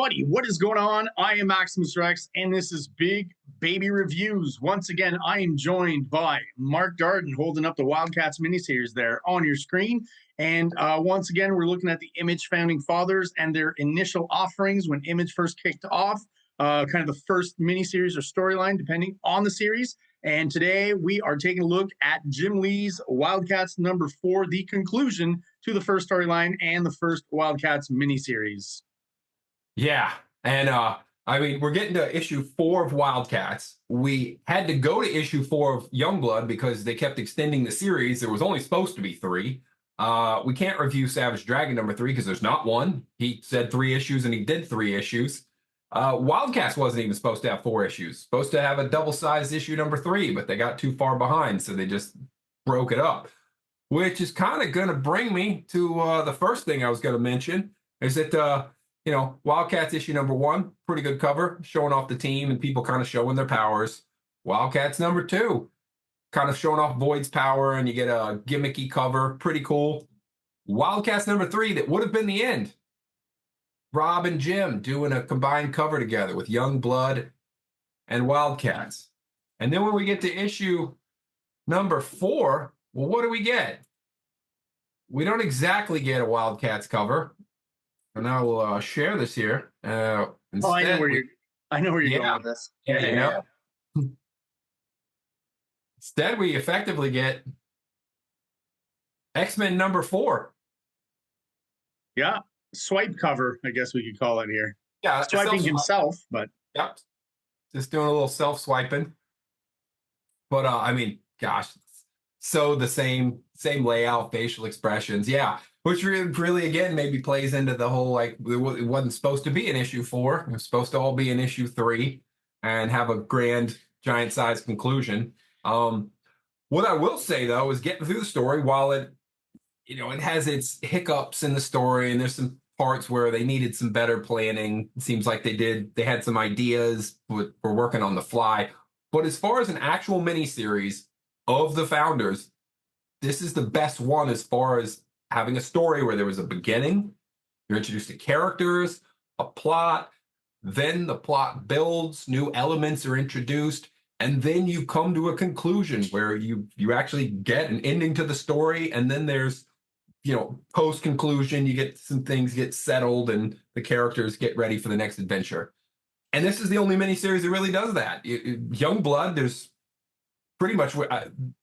everybody, what is going on? I am Maximus Rex, and this is Big Baby Reviews. Once again, I am joined by Mark Darden, holding up the Wildcats miniseries there on your screen. And once again, we're looking at the Image founding fathers and their initial offerings when Image first kicked off, kind of the first miniseries or storyline, depending on the series. And today we are taking a look at Jim Lee's Wildcats #4, the conclusion to the first storyline and the first Wildcats miniseries. Yeah, and I mean, we're getting to issue 4 of Wildcats. We had to go to issue 4 of Youngblood because they kept extending the series. There was only supposed to be 3. We can't review Savage Dragon #3 because there's not one. He said 3 issues and he did 3 issues. Wildcats wasn't even supposed to have 4 issues. Supposed to have a double-sized issue #3, but they got too far behind, so they just broke it up. Which is kind of going to bring me to the first thing I was going to mention, is that you know, Wildcats issue #1, pretty good cover, showing off the team and people kind of showing their powers. Wildcats #2, kind of showing off Void's power, and you get a gimmicky cover, pretty cool. Wildcats #3, that would have been the end. Rob and Jim doing a combined cover together with Youngblood and Wildcats. And then when we get to issue #4, well, what do we get? We don't exactly get a Wildcats cover. And I will share this here. Instead, I know where you're going with this. Yeah. Instead, we effectively get X-Men #4. Yeah, swipe cover, I guess we could call it here. Yeah, swiping himself, but yep, just doing a little self-swiping. But I mean, gosh, so the same layout, facial expressions, yeah. Which really, again, maybe plays into the whole, like, it wasn't supposed to be in issue 4. It was supposed to all be in issue 3 and have a grand, giant-sized conclusion. What I will say, though, is getting through the story, while it, you know, it has its hiccups in the story, and there's some parts where they needed some better planning. It seems like they had some ideas, but were working on the fly. But as far as an actual miniseries of the Founders, this is the best one as far as having a story where there was a beginning, you're introduced to characters, a plot, then the plot builds, new elements are introduced, and then you come to a conclusion where you actually get an ending to the story, and then there's, you know, post-conclusion, you get some things get settled, and the characters get ready for the next adventure. And this is the only miniseries that really does that. Youngblood, there's pretty much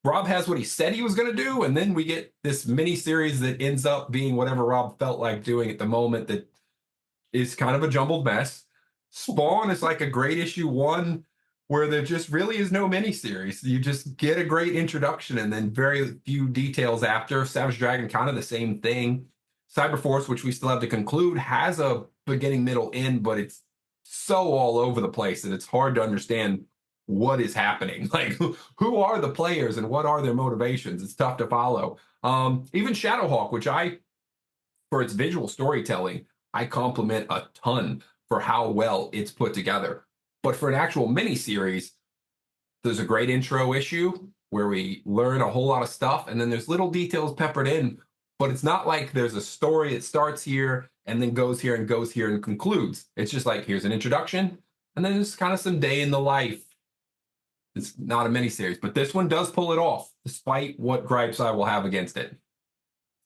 Rob has what he said he was going to do, and then we get this mini series that ends up being whatever Rob felt like doing at the moment, that is kind of a jumbled mess. Spawn is like a great issue 1 where there just really is no mini series. You just get a great introduction and then very few details after. Savage Dragon, kind of the same thing. Cyberforce, which we still have to conclude, has a beginning, middle, end, but it's so all over the place that it's hard to understand what is happening. Like, who are the players and what are their motivations? It's tough to follow. Even Shadowhawk, which for its visual storytelling, I compliment a ton for how well it's put together. But for an actual miniseries, there's a great intro issue where we learn a whole lot of stuff, and then there's little details peppered in, but it's not like there's a story that starts here and then goes here and goes here and concludes. It's just like, here's an introduction, and then there's kind of some day in the life. It's not a miniseries, but this one does pull it off, despite what gripes I will have against it.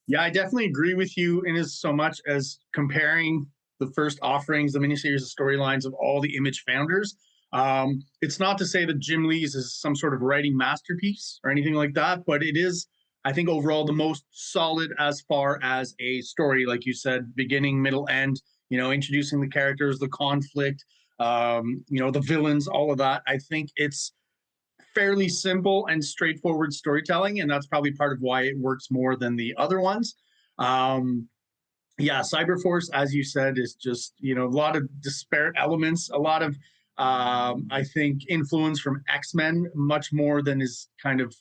Yeah, I definitely agree with you in as so much as comparing the first offerings, the miniseries, the storylines of all the Image founders. It's not to say that Jim Lee's is some sort of writing masterpiece or anything like that, but it is, I think, overall the most solid as far as a story, like you said, beginning, middle, end, you know, introducing the characters, the conflict, you know, the villains, all of that. I think it's fairly simple and straightforward storytelling, and that's probably part of why it works more than the other ones. Yeah, Cyberforce, as you said, is just, you know, a lot of disparate elements, a lot of I think influence from X-Men, much more than is kind of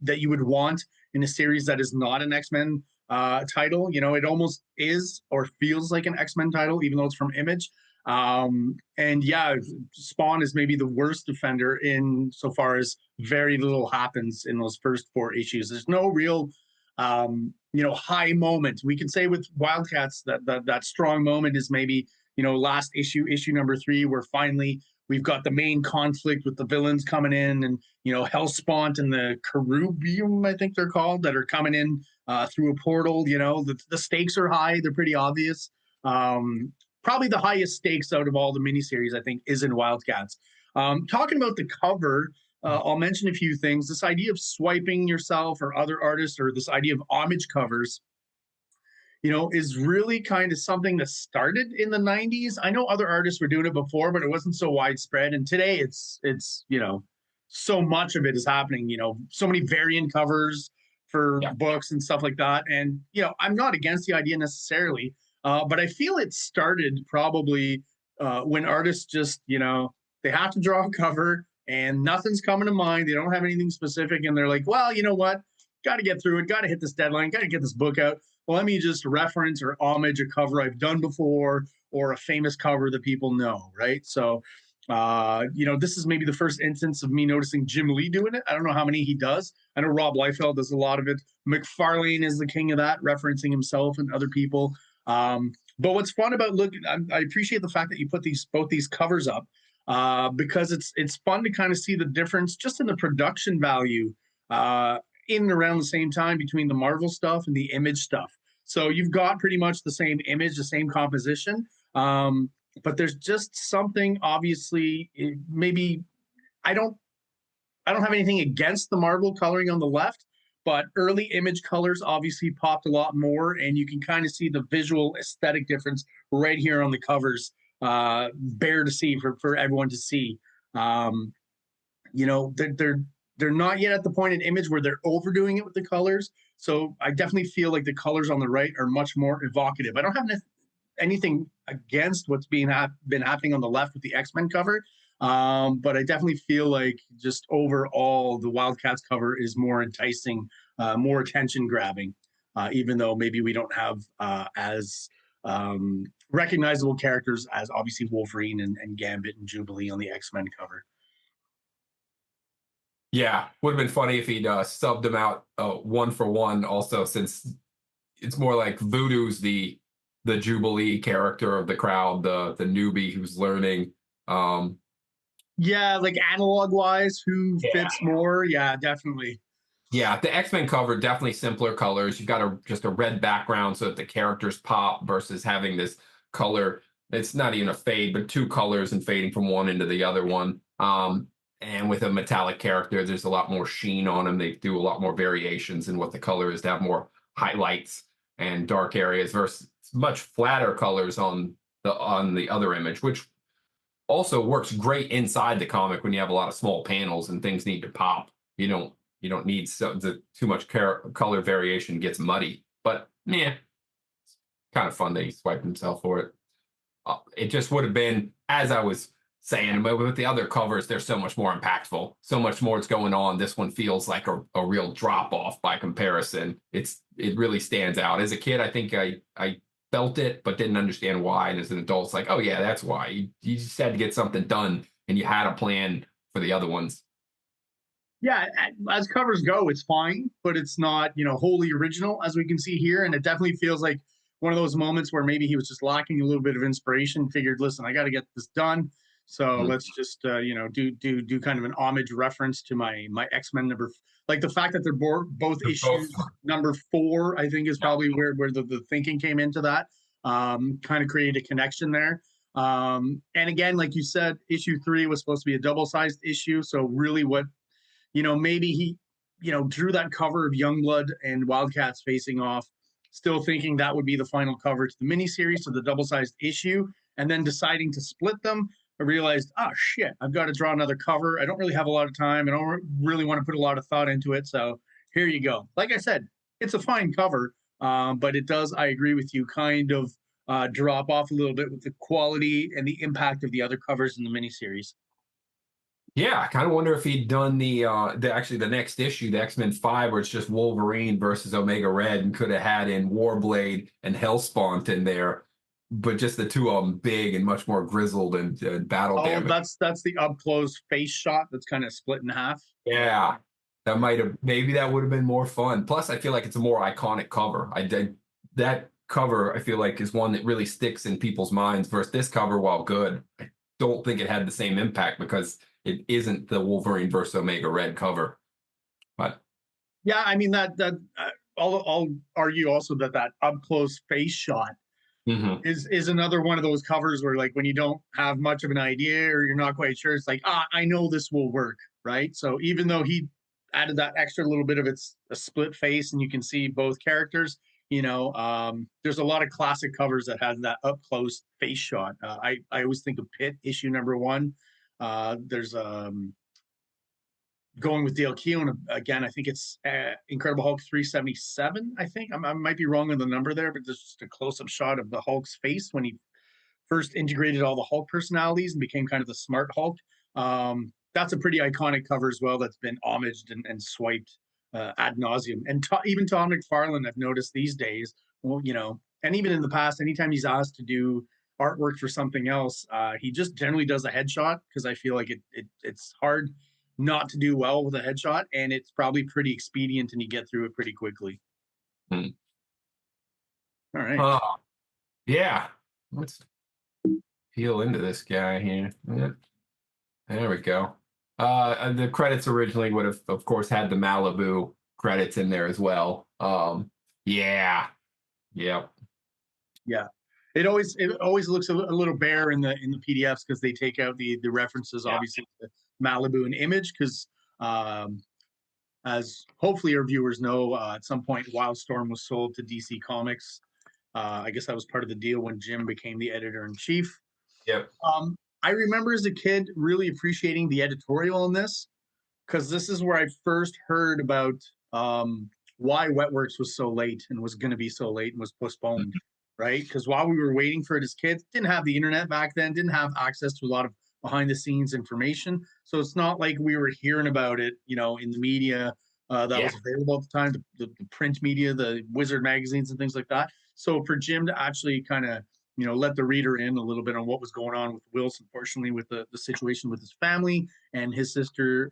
that you would want in a series that is not an X-Men title. You know, it almost is or feels like an X-Men title, even though it's from Image. And yeah, Spawn is maybe the worst offender in so far as very little happens in those first 4 issues. There's no real high moment. We can say with Wildcats that strong moment is maybe, last issue, issue number 3, where finally we've got the main conflict with the villains coming in, and Hellspawn and the Cherubium, I think they're called, that are coming in through a portal. The stakes are high; they're pretty obvious. Probably the highest stakes out of all the miniseries, I think, is in Wildcats. Talking about the cover, I'll mention a few things. This idea of swiping yourself or other artists, or this idea of homage covers, is really kind of something that started in the 90s. I know other artists were doing it before, but it wasn't so widespread. And today it's so much of it is happening, so many variant covers for books and stuff like that. And, I'm not against the idea necessarily, but I feel it started probably when artists just, they have to draw a cover and nothing's coming to mind. They don't have anything specific. And they're like, well, you know what? Got to get through it. Got to hit this deadline. Got to get this book out. Well, let me just reference or homage a cover I've done before, or a famous cover that people know, right? So, this is maybe the first instance of me noticing Jim Lee doing it. I don't know how many he does. I know Rob Liefeld does a lot of it. McFarlane is the king of that, referencing himself and other people. But what's fun about looking, I appreciate the fact that you put both these covers up, because it's fun to kind of see the difference just in the production value in and around the same time between the Marvel stuff and the Image stuff. So you've got pretty much the same image, the same composition, but there's just something, obviously, maybe I don't have anything against the Marvel coloring on the left, but early Image colors obviously popped a lot more, and you can kind of see the visual aesthetic difference right here on the covers, bare to see for everyone to see. They're not yet at the point in Image where they're overdoing it with the colors. So I definitely feel like the colors on the right are much more evocative. I don't have anything against what's been happening on the left with the X-Men cover, but I definitely feel like just overall the Wildcats cover is more enticing, more attention grabbing, even though maybe we don't have as recognizable characters as obviously Wolverine and Gambit and Jubilee on the X-Men cover. Yeah, would have been funny if he'd subbed them out 1-for-1 also, since it's more like Voodoo's the Jubilee character of the crowd, the newbie who's learning. Yeah, like analog wise, who fits more? Yeah, definitely. Yeah, the X-Men cover, definitely simpler colors. You've got just a red background so that the characters pop, versus having this color. It's not even a fade, but 2 colors and fading from one into the other one. And with a metallic character, there's a lot more sheen on them. They do a lot more variations in what the color is to have more highlights and dark areas, versus much flatter colors on the other image, which also works great inside the comic when you have a lot of small panels and things need to pop. You don't need too much color variation, gets muddy. But it's kind of fun that he swiped himself for it. It just would have been, as I was saying, but with the other covers, they're so much more impactful, so much more is going on. This one feels like a real drop off by comparison. It really stands out. As a kid, I think I felt it, but didn't understand why. And as an adult, it's like, oh yeah, that's why. You just had to get something done, and you had a plan for the other ones. Yeah, as covers go, it's fine, but it's not, wholly original, as we can see here. And it definitely feels like one of those moments where maybe he was just lacking a little bit of inspiration, figured, listen, I got to get this done. So let's just, do kind of an homage reference to my X-Men number. Like the fact that they're both issues number 4, I think is probably where the thinking came into that. Kind of create a connection there. And again, like you said, issue 3 was supposed to be a double-sized issue. So really what, maybe he, drew that cover of Youngblood and Wildcats facing off, still thinking that would be the final cover to the miniseries, to the double-sized issue, and then deciding to split them. I realized, oh shit, I've got to draw another cover. I don't really have a lot of time. I don't really want to put a lot of thought into it. So here you go. Like I said, it's a fine cover, but it does, I agree with you, kind of drop off a little bit with the quality and the impact of the other covers in the miniseries. Yeah, I kind of wonder if he'd done the next issue, the X-Men 5, where it's just Wolverine versus Omega Red, and could have had in Warblade and Hellspawn in there, but just the 2 of them big and much more grizzled and battle damage. That's the up close face shot that's kind of split in half. Yeah, maybe that would have been more fun. Plus, I feel like it's a more iconic cover. That cover, I feel like, is one that really sticks in people's minds versus this cover, while good, I don't think it had the same impact because it isn't the Wolverine versus Omega Red cover. But yeah, I mean I'll argue also that up close face shot is another one of those covers where, like, when you don't have much of an idea or you're not quite sure, it's like, I know this will work, right? So even though he added that extra little bit of it's a split face and you can see both characters, there's a lot of classic covers that has that up close face shot. I always think of Pit issue #1. There's going with Dale Keown again. I think it's Incredible Hulk 377. I think I might be wrong on the number there, but there's just a close-up shot of the Hulk's face when he first integrated all the Hulk personalities and became kind of the smart Hulk. That's a pretty iconic cover as well. That's been homaged and swiped ad nauseum. And even Todd McFarlane, I've noticed these days, well, and even in the past, anytime he's asked to do artwork for something else, he just generally does a headshot, because I feel like it's hard not to do well with a headshot, and it's probably pretty expedient and you get through it pretty quickly. All right. Yeah. Let's peel into this guy here. Yeah. There we go. The credits originally would have, of course, had the Malibu credits in there as well. Yeah. Yep. Yeah. It always looks a little bare in the PDFs because they take out the references, obviously, to Malibu and Image, because as hopefully our viewers know, at some point Wildstorm was sold to DC Comics. I guess that was part of the deal when Jim became the editor-in-chief. Yep. I remember as a kid really appreciating the editorial in this, because this is where I first heard about why Wetworks was so late and was going to be so late and was postponed, right? Because while we were waiting for it as kids, didn't have the internet back then, didn't have access to a lot of behind the scenes information. So it's not like we were hearing about it, in the media that was available at the time, the print media, the Wizard magazines and things like that. So for Jim to actually kind of, let the reader in a little bit on what was going on with Wilson, unfortunately, with the situation with his family and his sister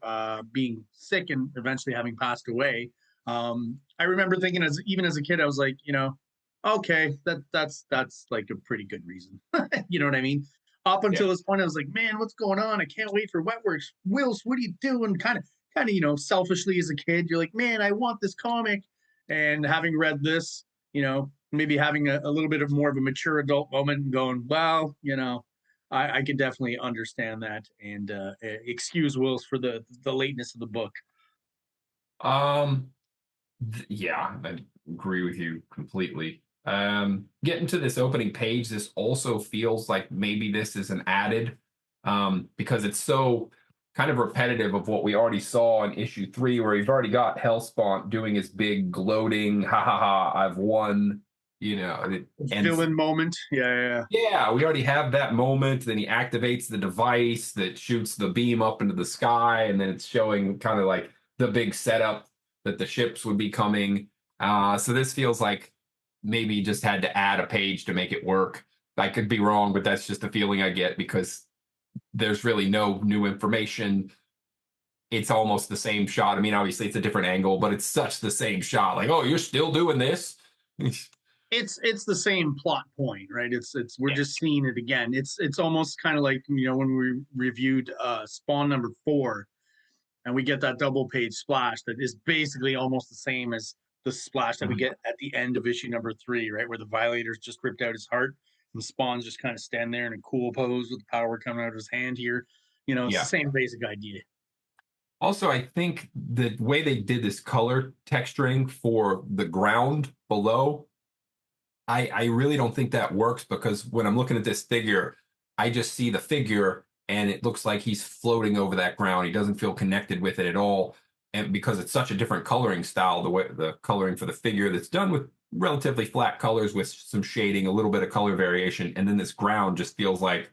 being sick and eventually having passed away. I remember thinking, even as a kid, I was like, okay, that's like a pretty good reason. You know what I mean? Up until this point, I was like, man, what's going on? I can't wait for Wetworks. Wills, what are you doing? Kind of, selfishly as a kid, you're like, man, I want this comic. And having read this, maybe having a little bit of more of a mature adult moment and going, well, I could definitely understand that and excuse Wills for the lateness of the book. Yeah, I agree with you completely. Getting to this opening page, this also feels like maybe this is an added, because it's so kind of repetitive of what we already saw in issue 3, where we've already got Hellspawn doing his big gloating, ha ha ha, I've won, villain moment. Yeah. Yeah, we already have that moment. Then he activates the device that shoots the beam up into the sky, and then it's showing kind of like the big setup that the ships would be coming. So this feels like maybe just had to add a page to make it work. I could be wrong, but that's just the feeling I get, because there's really no new information. It's almost the same shot. I mean, obviously it's a different angle, but it's such the same shot. Like, oh, you're still doing this? It's the same plot point, right? We're just seeing it again. It's almost kind of like, when we reviewed Spawn #4, and we get that double page splash that is basically almost the same as the splash that we get at the end of issue #3, right? Where the Violators just ripped out his heart and Spawn's just kind of stand there in a cool pose with the power coming out of his hand here. It's the same basic idea. Also, I think the way they did this color texturing for the ground below, I really don't think that works, because when I'm looking at this figure, I just see the figure and it looks like he's floating over that ground. He doesn't feel connected with it at all. And because it's such a different coloring style, the coloring for the figure that's done with relatively flat colors with some shading, a little bit of color variation, and then this ground just feels like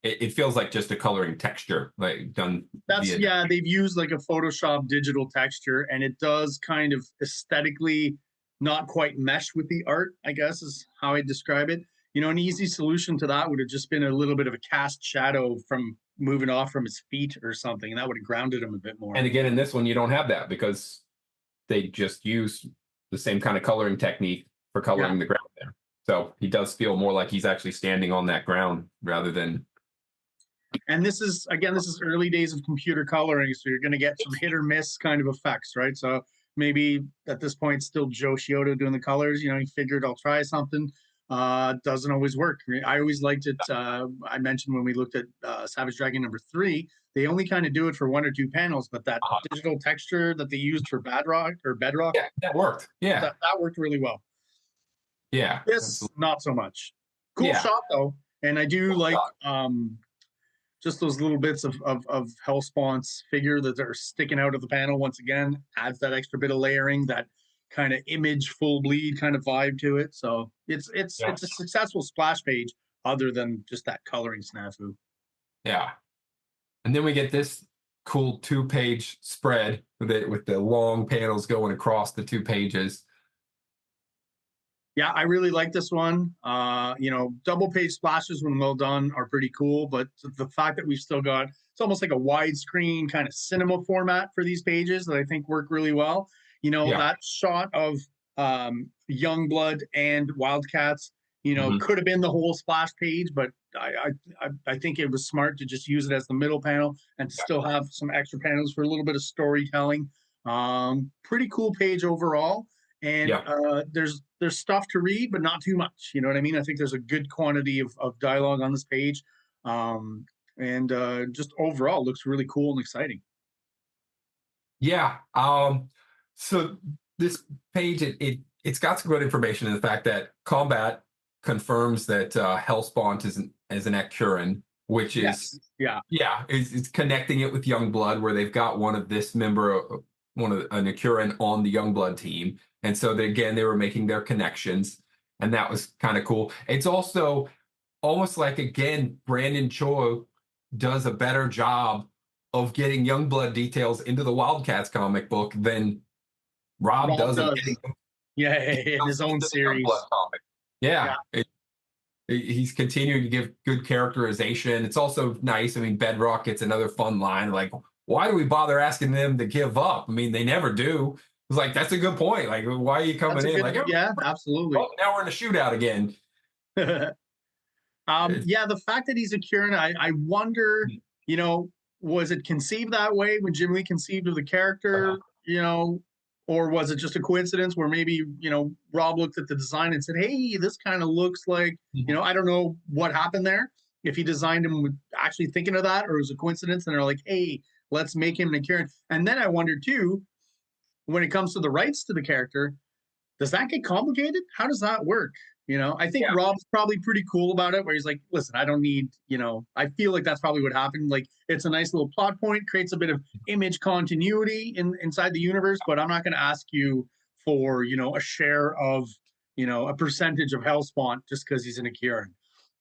it feels like just a coloring texture, like done. They've used like a Photoshop digital texture, and it does kind of aesthetically not quite mesh with the art, I guess is how I describe it. An easy solution to that would have just been a little bit of a cast shadow from moving off from his feet or something, and that would have grounded him a bit more. And again, in this one, you don't have that, because they just use the same kind of coloring technique for coloring the ground there. So he does feel more like he's actually standing on that ground rather than. And this is, again, this is early days of computer coloring, so you're going to get some hit or miss kind of effects, right? So maybe at this point, still Joe Scioto doing the colors. You know, he figured I'll try something. Doesn't always work. I always liked it. I mentioned when we looked at Savage Dragon #3, they only kind of do it for 1 or 2 panels, but that digital texture that they used for Bedrock, Yeah, that worked. Yeah, that worked really well. yeah. This, Absolutely. not so much. Cool Yeah. shot though, and I do Cool like shot. just those little bits of Hellspawn's figure that are sticking out of the panel. Once again, adds that extra bit of layering, that kind of image full bleed kind of vibe to it. So it's Yeah. a successful splash page, other than just that coloring snafu. Yeah. And then we get this cool 2-page spread with the long panels going across the 2 pages. Yeah, I really like this one. You know, double page splashes when well done are pretty cool, but the fact that we've still got, it's almost like a widescreen kind of cinema format for these pages that I think work really well. You know, Yeah. that shot of Youngblood and Wildcats, you know, Mhm. could have been the whole splash page, but I think it was smart to just use it as the middle panel and to still have some extra panels for a little bit of storytelling. Pretty cool page overall. And Yeah. there's stuff to read, but not too much. You know what I mean? I think there's a good quantity of dialogue on this page, and just overall looks really cool and exciting. Yeah. So this page, it's got some good information in the fact that Combat confirms that Hellspawn is an Ekurin, which Yes, is, yeah, yeah, it's connecting it with Youngblood, where they've got one of this member, one of an Ekurin on the Youngblood team, and so they were making their connections, and that was kind of cool. It's also almost like, again, Brandon Cho does a better job of getting Youngblood details into the Wildcats comic book than Rob Rob does of getting does. Yeah, in details his own into the Youngblood series. comic. Yeah, Yeah, he's continuing to give good characterization. It's also nice. I mean, Bedrock gets another fun line like, "Why do we bother asking them to give up? I mean, they never do." It's like, that's a good point. Like, why are you that's coming a in? good. Like, Yeah, oh, absolutely. now we're in a shootout again. It's, Yeah, the fact that he's a Kieran, I wonder, you know, was it conceived that way when Jim Lee conceived of the character, you know, or was it just a coincidence where maybe, you know, Rob looked at the design and said, hey, this kind of looks like, you know, I don't know what happened there. If he designed him with actually thinking of that, or it was a coincidence and they're like, hey, let's make him a Kieran. And then I wonder too, when it comes to the rights to the character, does that get complicated? How does that work? You know, I think yeah, Rob's probably pretty cool about it, where he's like, listen, I don't need, you know, I feel like that's probably what happened. Like, it's a nice little plot point, creates a bit of image continuity inside the universe, but I'm not going to ask you for, you know, a share of, you know, a percentage of Hellspawn just because he's in a Kieran.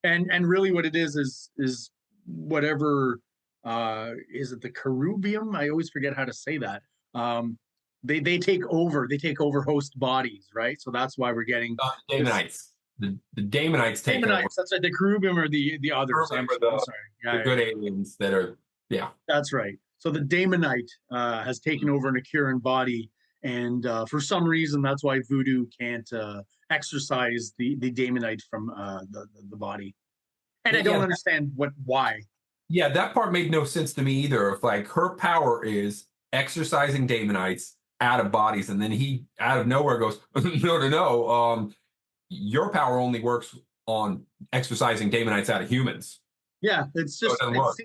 And really what it is whatever, is it the Cherubium? I always forget how to say that. They take over host bodies, right? So that's why we're getting this Daemonites. The Daemonites take over. Daemonites. That's right. The Cherubium or the others. Remember I'm sorry. the Yeah, good yeah, aliens that are, yeah. that's right. So the Daemonite has taken over an Akuran body, and for some reason, that's why Voodoo can't exorcise the Daemonite from the body. And I Yeah, don't understand why. yeah, that part made no sense to me either. If like her power is exercising Daemonites out of bodies, and then he out of nowhere goes, no, no, no. Your power only works on exercising Daemonites out of humans. Yeah, it's So it just doesn't work.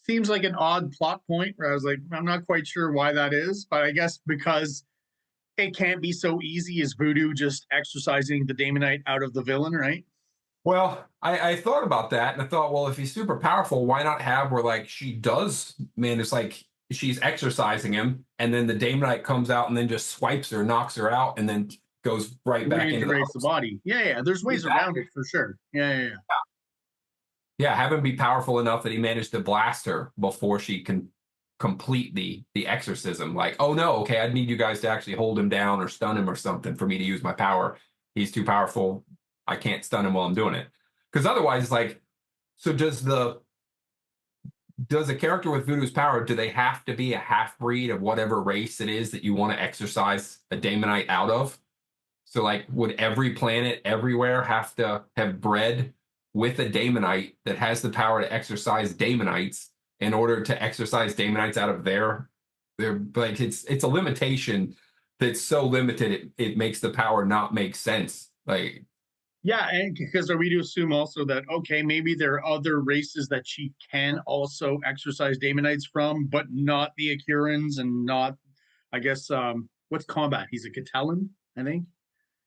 seems like an odd plot point where I was like, I'm not quite sure why that is, but I guess because it can't be so easy as Voodoo just exercising the Daemonite out of the villain, right? Well, I thought about that and I thought, well, if he's super powerful, why not have where like she does, man, it's like she's exercising him and then the Daemonite comes out and then just swipes her, knocks her out, and then goes right back into the Reintegrates the host. body. Yeah, yeah. There's ways around it for sure. Yeah, yeah, yeah. Yeah, have him be powerful enough that he managed to blast her before she can complete the exorcism. Like, oh no, okay, I'd need you guys to actually hold him down or stun him or something for me to use my power. He's too powerful. I can't stun him while I'm doing it. Because otherwise, it's like, so does a character with Voodoo's power, do they have to be a half breed of whatever race it is that you want to exorcise a Daemonite out of? So like, would every planet everywhere have to have bred with a daemonite that has the power to exercise daemonites in order to exercise daemonites out of their like it's a limitation that's so limited it makes the power not make sense. Like, Yeah, and because are we to assume also that okay, maybe there are other races that she can also exercise daemonites from, but not the Akurans and not, I guess, what's combat? He's a Catalan, I think.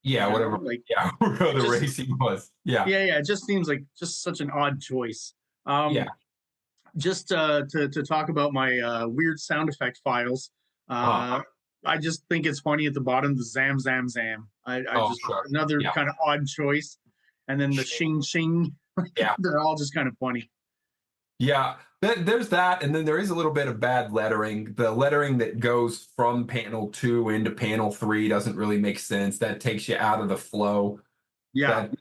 yeah, You know, whatever. like Yeah, whatever it the just racing was. Yeah, yeah, yeah, it just seems like just such an odd choice. yeah. Just to talk about my weird sound effect files, Uh, uh, I just think it's funny at the bottom the zam zam zam. I oh, just sure. another Yeah, kind of odd choice, and then the shing shing. yeah. They're all just kind of funny. Yeah, there's that, and then there is a little bit of bad lettering. The lettering that goes from panel 2 into panel 3 doesn't really make sense. That takes you out of the flow. Yeah, That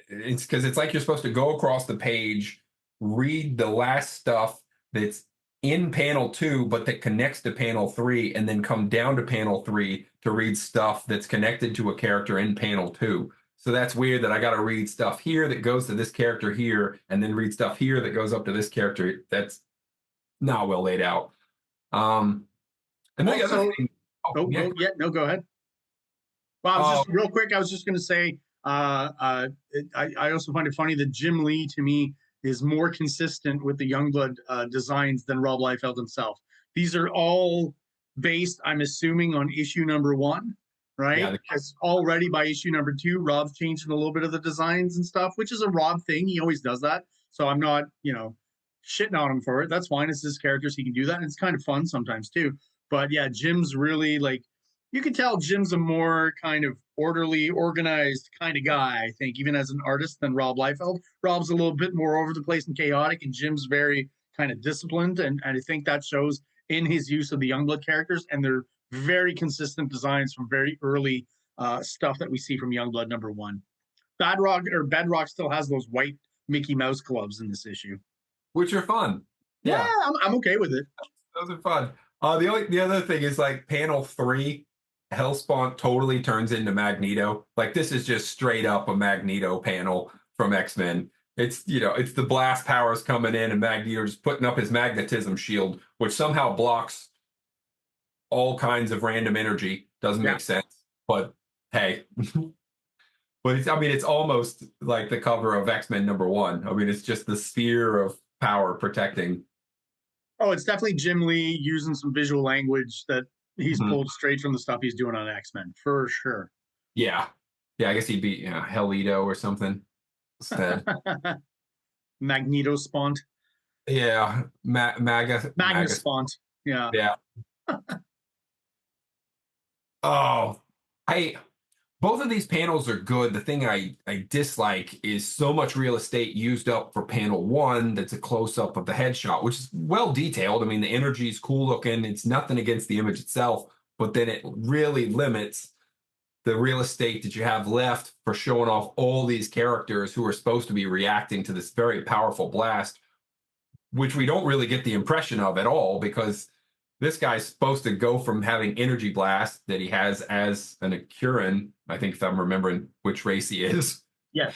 it's because it's like you're supposed to go across the page, read the last stuff that's in panel 2, but that connects to panel 3, and then come down to panel 3 to read stuff that's connected to a character in panel 2. So that's weird that I got to read stuff here that goes to this character here, and then read stuff here that goes up to this character. That's not well laid out. Um, and then the other also, thing, oh yeah, yeah, no, go ahead. Well, I was oh just real quick. I was just going to say, I also find it funny that Jim Lee to me is more consistent with the Youngblood designs than Rob Liefeld himself. These are all based, I'm assuming, on issue number 1, yeah, right? Because already by issue number 2, Rob's changing a little bit of the designs and stuff, which is a Rob thing. He always does that. So I'm not, shitting on him for it. That's fine. It's his characters. He can do that. And it's kind of fun sometimes too. But yeah, Jim's really like, you can tell Jim's a more kind of orderly, organized kind of guy, I think, even as an artist than Rob Liefeld. Rob's a little bit more over the place and chaotic, and Jim's very kind of disciplined. And I think that shows in his use of the Youngblood characters, and they're very consistent designs from very early stuff that we see from Youngblood number 1. Bedrock still has those white Mickey Mouse gloves in this issue. which are fun. Yeah, Yeah, I'm okay with it. those are fun. The other thing is like panel 3, Hellspawn totally turns into Magneto. Like this is just straight up a Magneto panel from X-Men. It's the blast powers coming in and Magneto just putting up his magnetism shield, which somehow blocks all kinds of random energy. Doesn't Yeah. make sense, but hey. But it's almost like the cover of X-Men #1. I mean, it's just the sphere of power protecting. Oh, it's definitely Jim Lee using some visual language that he's Mhm. pulled straight from the stuff he's doing on X-Men, for sure. Yeah. Yeah, I guess he'd be Helito or something instead. Magneto Spont. Yeah, Magnus Spont. Yeah. Yeah. Oh, I both of these panels are good. The thing I dislike is so much real estate used up for panel 1 that's a close up of the headshot, which is well detailed. I mean, the energy is cool looking. It's nothing against the image itself, but then it really limits the real estate that you have left for showing off all these characters who are supposed to be reacting to this very powerful blast, which we don't really get the impression of at all because this guy's supposed to go from having energy blast that he has as an Akuran, I think if I'm remembering which race he is. Yes.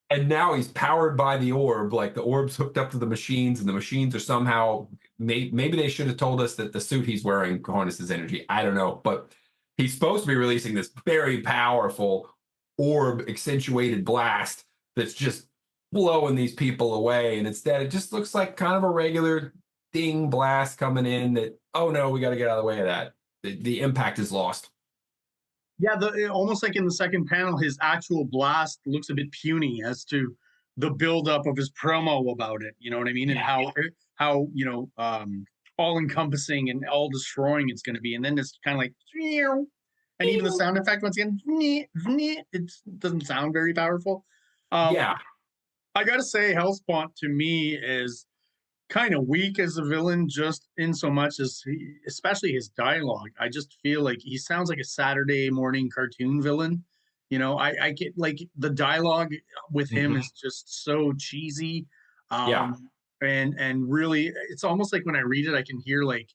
And now he's powered by the orb, like the orb's hooked up to the machines, and the machines are somehow, maybe they should have told us that the suit he's wearing harnesses energy. I don't know. But he's supposed to be releasing this very powerful orb accentuated blast that's just blowing these people away. And instead, it just looks like kind of a regular ding blast coming in that, oh no, we got to get out of the way of that. The impact is lost. Yeah, almost like in the second panel, his actual blast looks a bit puny as to the buildup of his promo about it. You know what I mean? And how all encompassing and all destroying it's going to be. And then it's kind of like, and even the sound effect once again, it doesn't sound very powerful. Yeah. I gotta say, Hellspawn to me is kind of weak as a villain, just in so much as especially his dialogue. I just feel like he sounds like a Saturday morning cartoon villain. I get like the dialogue with him Mhm. is just so cheesy. Yeah. And really it's almost like when I read it, I can hear like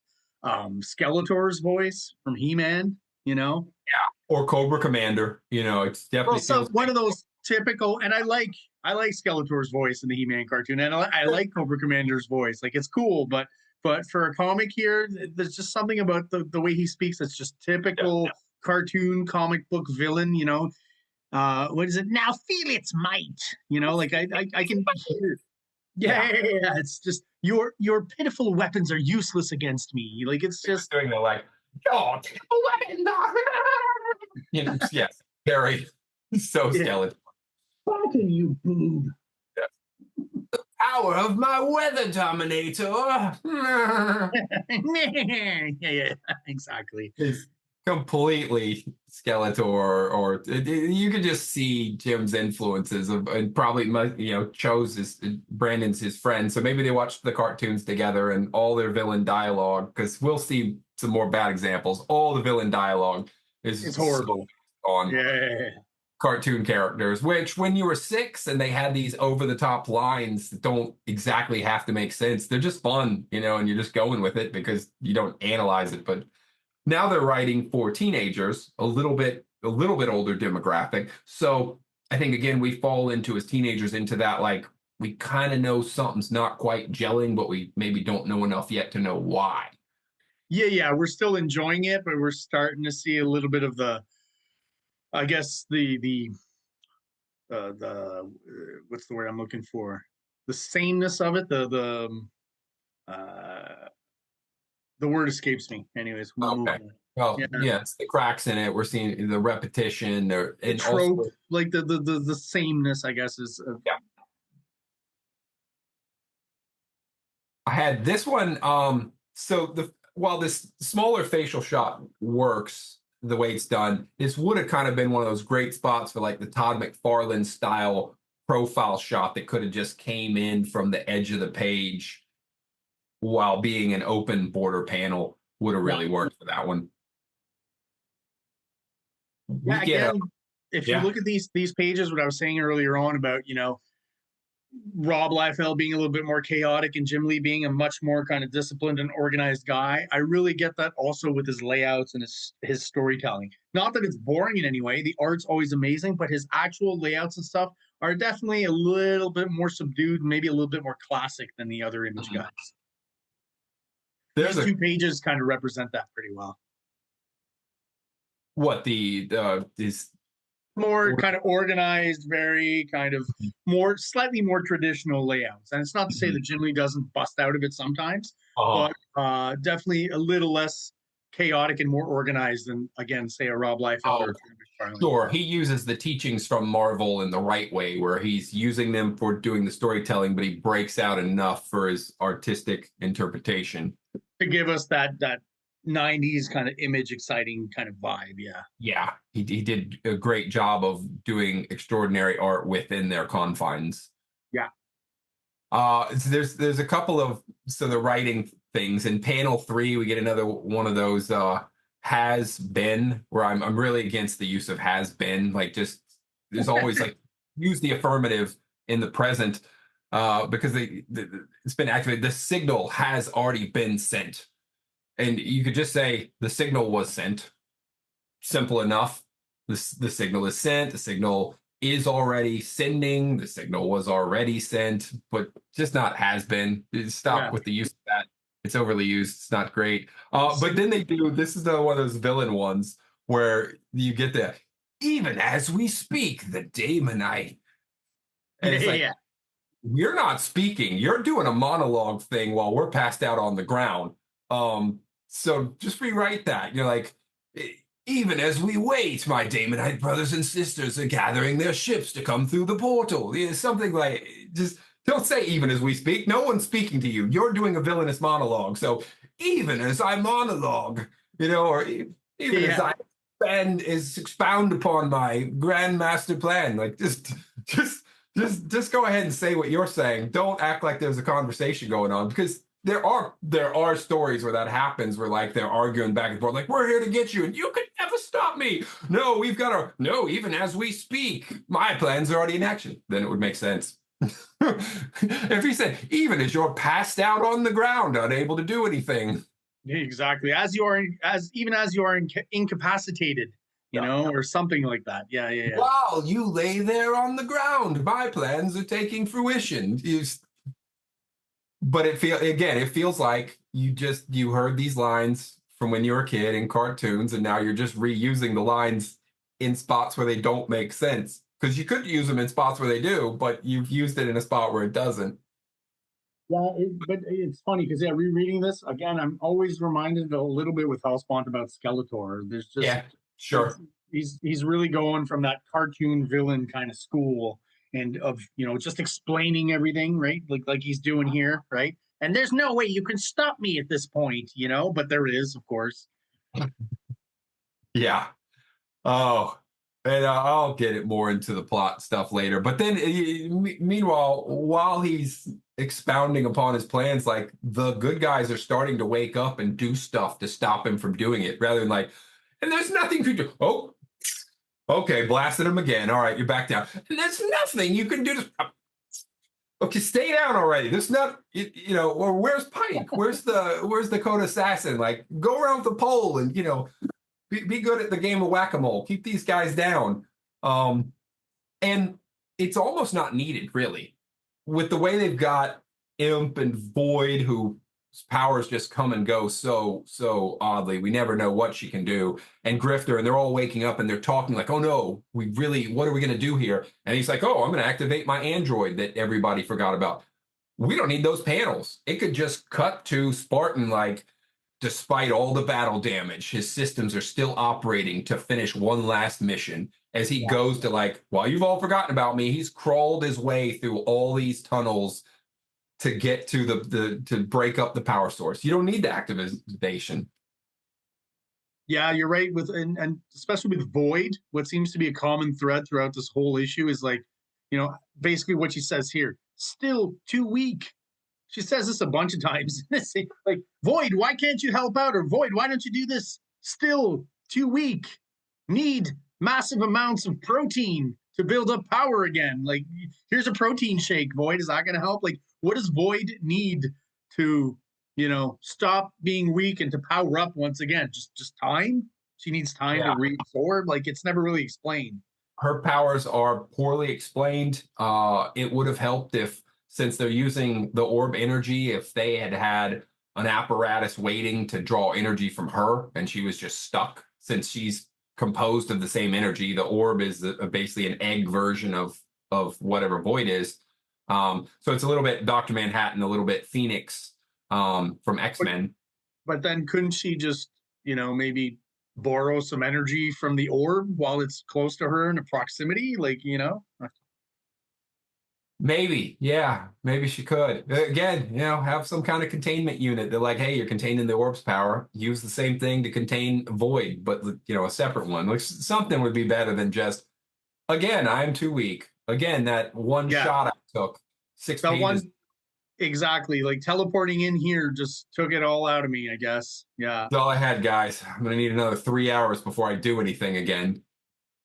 Skeletor's voice from He-Man. you know? Yeah. Or Cobra Commander. It's Well, definitely so feels one of those typical, and I like Skeletor's voice in the He-Man cartoon, and I like Cobra Commander's voice. Like it's cool, but for a comic here, there's just something about the way he speaks that's just typical cartoon comic book villain. What is it? Now feel its might. Like I can hear. Yeah. It's just your pitiful weapons are useless against me. Like it's just doing the like, oh, yes, very so yeah. skeletal. Fucking you, boob. Power of my weather dominator. Yeah, exactly. Is completely Skeletor, or you could just see Jim's influences of, and probably chose his Brandon's his friend, so maybe they watched the cartoons together and all their villain dialogue, because we'll see some more bad examples. All the villain dialogue is It's horrible. on Yeah. cartoon characters, which when you were 6 and they had these over the top lines that don't exactly have to make sense, they're just fun, and you're just going with it because you don't analyze it. But now they're writing for teenagers, a little bit older demographic. So I think again we fall into, as teenagers, into that, like, we kind of know something's not quite gelling, but we maybe don't know enough yet to know why. Yeah. We're still enjoying it, but we're starting to see a little bit of I guess what's the word I'm looking for? The sameness of it. The word escapes me. Anyways, we'll move Okay. on. Well, Yeah. yes, the cracks in it. We're seeing the repetition, The and trope, also, like the sameness, I guess, is yeah. I had this one. So while this smaller facial shot works the way it's done, this would have kind of been one of those great spots for like the Todd McFarlane style profile shot that could have just came in from the edge of the page while being an open border panel. Would have really worked for that one. We yeah. get a Again, if you look at these pages, what I was saying earlier on about Rob Liefeld being a little bit more chaotic and Jim Lee being a much more kind of disciplined and organized guy. I really get that also with his layouts and his storytelling. Not that it's boring in any way. The art's always amazing, but his actual layouts and stuff are definitely a little bit more subdued, maybe a little bit more classic than the other Image guys. These two pages kind of represent that pretty well. What is more kind of organized, very kind of slightly more traditional layouts. And it's not to say that Jim Lee doesn't bust out of it sometimes, but definitely a little less chaotic and more organized than, again, say a Rob Liefeld or Sure, he uses the teachings from Marvel in the right way, where he's using them for doing the storytelling, but he breaks out enough for his artistic interpretation to give us that 90s kind of Image exciting kind of vibe. Yeah, he did a great job of doing extraordinary art within their confines. So there's a couple of the writing things. In panel 3 we get another one of those has been, where I'm really against the use of has been. Like, just there's always like use the affirmative in the present, because it's been activated. The signal has already been sent. And you could just say the signal was sent. Simple enough. The signal is sent. The signal is already sending. The signal was already sent, but just not has been. Stop with the use of that. It's overly used. It's not great. But then they do, this is one of those villain ones where you get the, even as we speak, the Damonite. And it's like, you're not speaking. You're doing a monologue thing while we're passed out on the ground. So just rewrite that. You're like, even as we wait, my Damonite brothers and sisters are gathering their ships to come through the portal. Something like, just don't say even as we speak. No one's speaking to you. You're doing a villainous monologue. So even as I monologue, or even as I expound upon my grand master plan, like just go ahead and say what you're saying. Don't act like there's a conversation going on, because there are stories where that happens, where like they're arguing back and forth, like, we're here to get you and you can never stop me. No, even as we speak, my plans are already in action. Then it would make sense. If he said, even as you're passed out on the ground, unable to do anything, Exactly. As you are, as even as you are incapacitated, you Yeah. know, or something like that. Yeah, yeah, yeah. While you lay there on the ground, my plans are taking fruition. But it feels like you heard these lines from when you were a kid in cartoons, and now you're just reusing the lines in spots where they don't make sense. Because you could use them in spots where they do, but you've used it in a spot where it doesn't. Yeah, but it's funny because, yeah, rereading this again, I'm always reminded a little bit with Hellspawn about Skeletor. There's just, Yeah, it's sure. he's really going from that cartoon villain kind of school, and of, you know, just explaining everything, right? Like he's doing here, right? And there's no way you can stop me at this point, you know, but there is, of course. Yeah. Oh, and I'll get it more into the plot stuff later. But then, meanwhile, while he's expounding upon his plans, like the good guys are starting to wake up and do stuff to stop him from doing it, rather than like, and there's nothing to do. Oh, okay, blasted him again. All right, you're back down. And there's nothing you can do to. Okay, stay down already. There's not, or where's Pike? Where's the code assassin? Like, go around the pole and be good at the game of whack-a-mole. Keep these guys down. And it's almost not needed, really. With the way they've got Imp and Void, whose powers just come and go so oddly. We never know what she can do. And Grifter, and they're all waking up and they're talking like, oh no, what are we going to do here? And he's like, oh, I'm going to activate my android that everybody forgot about. We don't need those panels. It could just cut to Spartan, like, despite all the battle damage, his systems are still operating to finish one last mission as he goes to, like, well, you've all forgotten about me. He's crawled his way through all these tunnels to get to to break up the power source. You don't need the activation. Yeah, you're right. And especially with Void, what seems to be a common thread throughout this whole issue is, like, you know, basically what she says here, still too weak. She says this a bunch of times. Like, Void, why can't you help out? Or Void, why don't you do this? Still too weak. Need massive amounts of protein to build up power again. Like, here's a protein shake, Void. Is that going to help? Like, what does Void need to, you know, stop being weak and to power up once again? Just time? She needs time to Yeah. reabsorb. Like, it's never really explained. Her powers are poorly explained. It would have helped if, since they're using the orb energy, if they had an apparatus waiting to draw energy from her and she was just stuck. Since she's composed of the same energy, the orb is basically an egg version of whatever Void is. So it's a little bit Dr. Manhattan, a little bit Phoenix from X-Men. But then couldn't she just, you know, maybe borrow some energy from the orb while it's close to her in a proximity? Like, you know? Maybe, yeah, maybe she could. Again, have some kind of containment unit. They're like, hey, you're containing the orb's power. Use the same thing to contain Void, but a separate one. Like, something would be better than just, again, I'm too weak. Again, that one shot I took, 6 That pages. one, exactly. Like, teleporting in here just took it all out of me, I guess. Yeah. That's all I had, guys. I'm gonna need another 3 hours before I do anything again.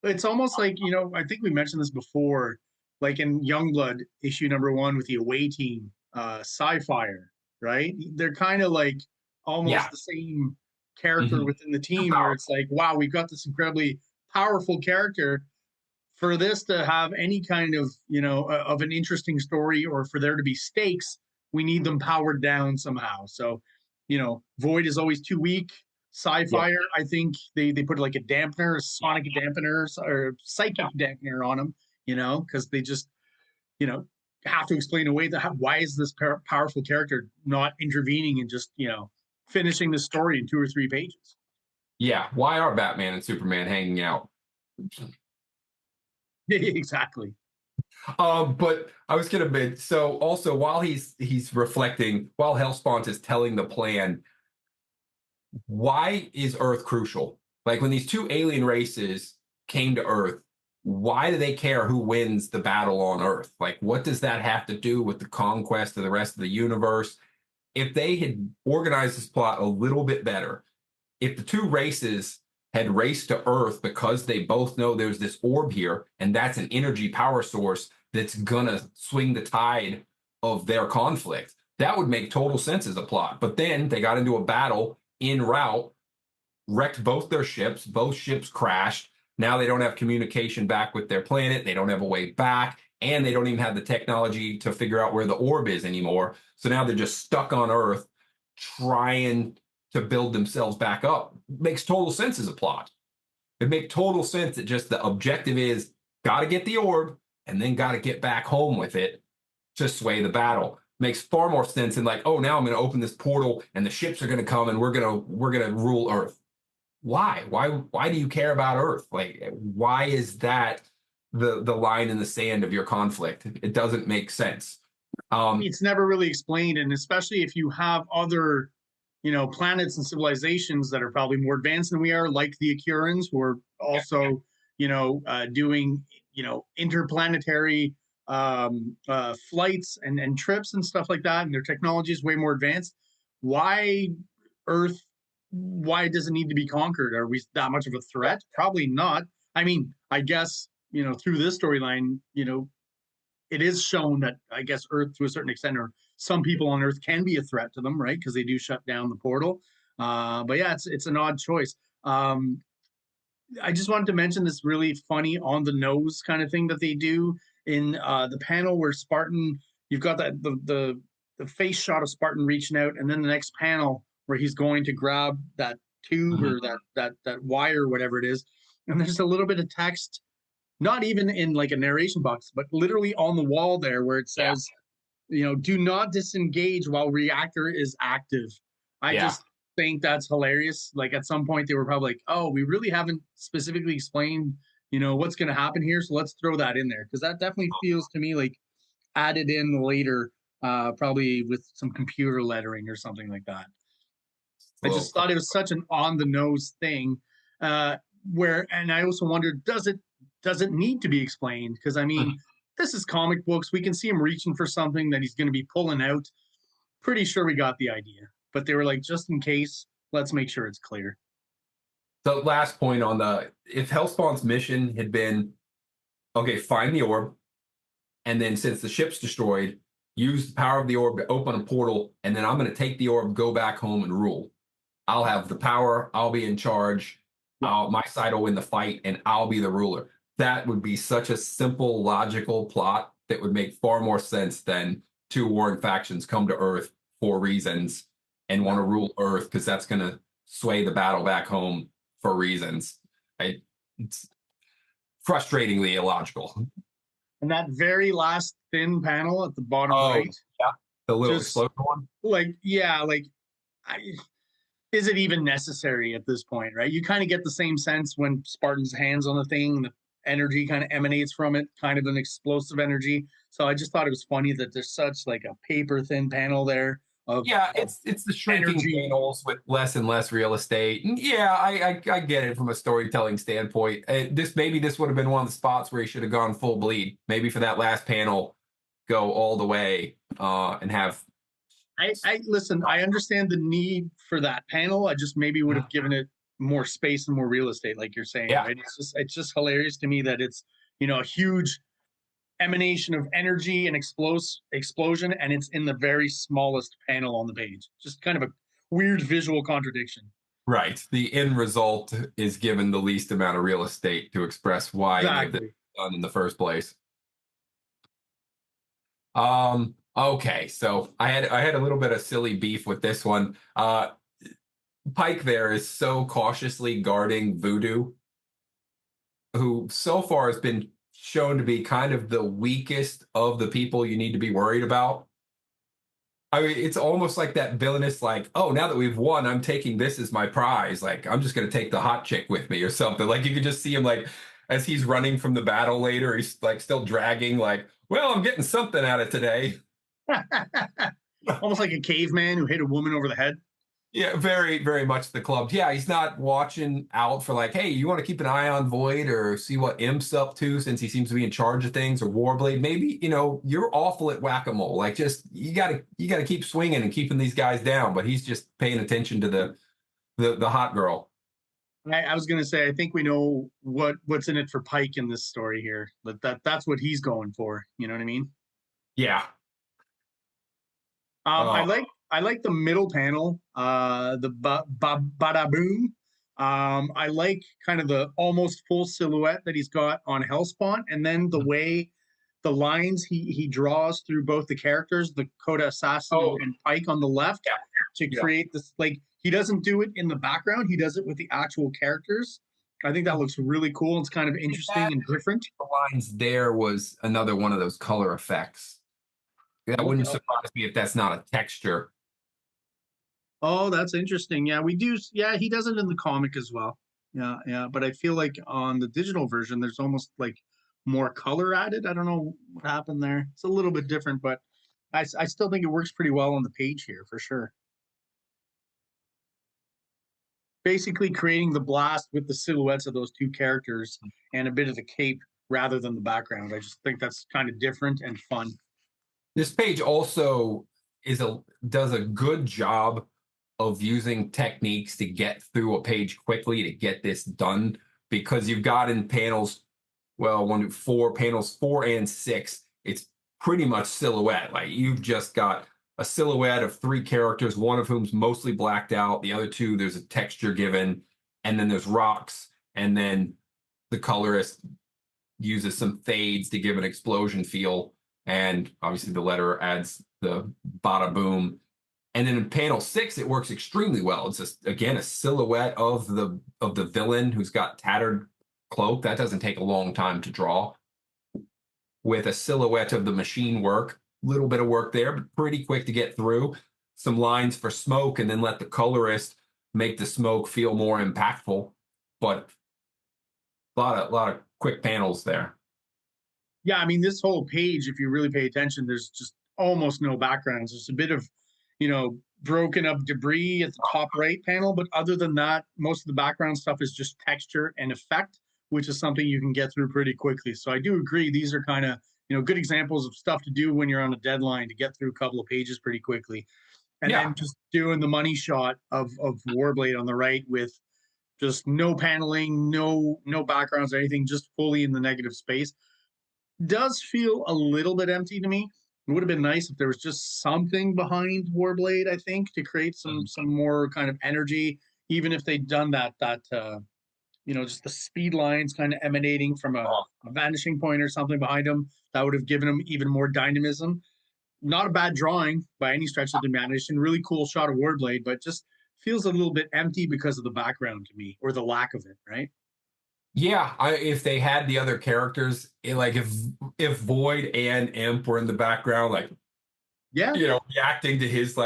It's almost like, you know, I think we mentioned this before, like in Youngblood issue #1 with the away team, Sci-Fire, right? They're kind of like almost the same character within the team, where it's like, wow, we've got this incredibly powerful character. For this to have any kind of, you know, of an interesting story, or for there to be stakes, we need them powered down somehow. So, you know, Void is always too weak. Sci-Fire, I think they put like a dampener, a sonic dampener, or psychic dampener on him, you know, because they just, you know, have to explain away that why is this powerful character not intervening and just, you know, finishing the story in 2 or 3 pages. Yeah, why are Batman and Superman hanging out? Exactly. But I was gonna be so also while he's reflecting, while Hellspawn is telling the plan, why is Earth crucial? Like, when these two alien races came to Earth, why do they care who wins the battle on Earth? Like, what does that have to do with the conquest of the rest of the universe? If they had organized this plot a little bit better, if the two races had raced to Earth because they both know there's this orb here, and that's an energy power source that's gonna swing the tide of their conflict, that would make total sense as a plot. But then they got into a battle, en route, wrecked both their ships. Both ships crashed. Now they don't have communication back with their planet. They don't have a way back, and they don't even have the technology to figure out where the orb is anymore. So now they're just stuck on Earth trying to build themselves back up. Makes total sense as a plot. It makes total sense that just the objective is got to get the orb and then got to get back home with it to sway the battle. Makes far more sense than like, oh, now I'm going to open this portal and the ships are going to come and we're going to rule Earth. Why? Why do you care about Earth? Like, why is that the line in the sand of your conflict? It doesn't make sense. It's never really explained, and especially if you have other, planets and civilizations that are probably more advanced than we are, like the Akurans, who are also, doing, interplanetary flights and trips and stuff like that, and their technology is way more advanced. Why Earth? Why does it need to be conquered? Are we that much of a threat? Probably not. I mean, I guess, through this storyline, it is shown that I guess Earth, to a certain extent, or some people on Earth can be a threat to them, right? Because they do shut down the portal. But yeah, it's an odd choice. I just wanted to mention this really funny on the nose kind of thing that they do in the panel where Spartan. You've got that the face shot of Spartan reaching out, and then the next panel where he's going to grab that tube or that wire, whatever it is, and there's a little bit of text, not even in like a narration box, but literally on the wall there where it says, do not disengage while reactor is active. I just think that's hilarious. Like at some point they were probably like, oh, we really haven't specifically explained, what's going to happen here. So let's throw that in there. Cause that definitely feels to me like added in later, probably with some computer lettering or something like that. I just thought it was such an on the nose thing, and I also wondered, does it need to be explained? Because I mean, this is comic books. We can see him reaching for something that he's going to be pulling out. Pretty sure we got the idea, but they were like, just in case, let's make sure it's clear. The last point on if Hellspawn's mission had been, okay, find the orb, and then since the ship's destroyed, use the power of the orb to open a portal, and then I'm going to take the orb, go back home, and rule. I'll have the power. I'll be in charge. My side will win the fight, and I'll be the ruler. That would be such a simple, logical plot that would make far more sense than two warring factions come to Earth for reasons and want to rule Earth because that's going to sway the battle back home for reasons. It's frustratingly illogical. And that very last thin panel at the bottom right. Yeah, the little explosion one. Is it even necessary at this point, right? You kind of get the same sense when Spartan's hands on the thing, the energy kind of emanates from it, kind of an explosive energy. So I just thought it was funny that there's such like a paper thin panel there. It's the shrinking panels with less and less real estate. And I get it from a storytelling standpoint. Maybe this would have been one of the spots where he should have gone full bleed. Maybe for that last panel, go all the way and have. I listen. I understand the need for that panel. I just maybe would have given it more space and more real estate, like you're saying. Right? It's just hilarious to me that it's a huge emanation of energy and explosion, and it's in the very smallest panel on the page. Just kind of a weird visual contradiction. Right. The end result is given the least amount of real estate to express why it was done in the first place. Okay, so I had a little bit of silly beef with this one. Pike there is so cautiously guarding Voodoo, who so far has been shown to be kind of the weakest of the people you need to be worried about. I mean, it's almost like that villainous, like, oh, now that we've won, I'm taking this as my prize. Like, I'm just going to take the hot chick with me or something. Like, you could just see him, like, as he's running from the battle later, he's, like, still dragging, like, well, I'm getting something out of today. Almost like a caveman who hit a woman over the head. Yeah, very, very much the club. Yeah, he's not watching out for like, hey, you want to keep an eye on Void or see what Imp's up to since he seems to be in charge of things, or Warblade. Maybe, you're awful at whack-a-mole. Like, just you gotta keep swinging and keeping these guys down. But he's just paying attention to the hot girl. I was gonna say, I think we know what's in it for Pike in this story here. That's what he's going for. You know what I mean? Yeah. I like I like the middle panel, the bada boom. I like kind of the almost full silhouette that he's got on Hellspawn, and then the way the lines he draws through both the characters, the Coda Assassin and Pike on the left, to create this, like, he doesn't do it in the background, he does it with the actual characters. I think that looks really cool. It's kind of interesting and different. The lines there was another one of those color effects. That wouldn't surprise me if that's not a texture. Oh, that's interesting. Yeah, we do. Yeah, he does it in the comic as well. Yeah, yeah. But I feel like on the digital version, there's almost like more color added. I don't know what happened there. It's a little bit different, but I still think it works pretty well on the page here for sure. Basically creating the blast with the silhouettes of those two characters and a bit of the cape rather than the background. I just think that's kind of different and fun. This page also does a good job of using techniques to get through a page quickly to get this done, because you've got in panels, well, panels 4 and 6, it's pretty much silhouette. Like, you've just got a silhouette of 3 characters, one of whom's mostly blacked out. The other 2, there's a texture given, and then there's rocks, and then the colorist uses some fades to give an explosion feel, and obviously the letter adds the bada boom. And then in panel 6, it works extremely well. It's just, again, a silhouette of the villain who's got tattered cloak. That doesn't take a long time to draw. With a silhouette of the machine work, little bit of work there, but pretty quick to get through. Some lines for smoke, and then let the colorist make the smoke feel more impactful. But a lot of quick panels there. Yeah, I mean, this whole page, if you really pay attention, there's just almost no backgrounds. There's a bit of, broken up debris at the top right panel, but other than that, most of the background stuff is just texture and effect, which is something you can get through pretty quickly. So I do agree, these are kind of, good examples of stuff to do when you're on a deadline to get through a couple of pages pretty quickly. And then just doing the money shot of Warblade on the right with just no paneling, no backgrounds or anything, just fully in the negative space. Does feel a little bit empty to me. It would have been nice if there was just something behind Warblade, I think, to create some more kind of energy, even if they'd done that just the speed lines kind of emanating from a vanishing point or something behind him. That would have given him even more dynamism. Not a bad drawing by any stretch of the imagination. Really cool shot of Warblade, but just feels a little bit empty because of the background to me, or the lack of it, right? Yeah, if they had the other characters, like if Void and Imp were in the background, like, reacting to his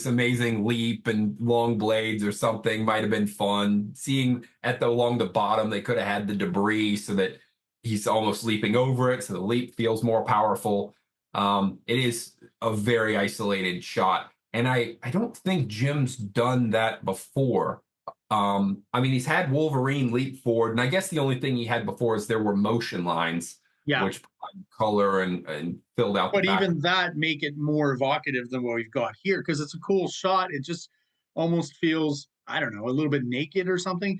amazing leap and long blades or something, might have been fun. Seeing along the bottom, they could have had the debris so that he's almost leaping over it, so the leap feels more powerful. It is a very isolated shot, and I don't think Jim's done that before. I mean, he's had Wolverine leap forward, and I guess the only thing he had before is there were motion lines, which provided color and filled out. But even that make it more evocative than what we've got here, because it's a cool shot. It just almost feels, I don't know, a little bit naked or something.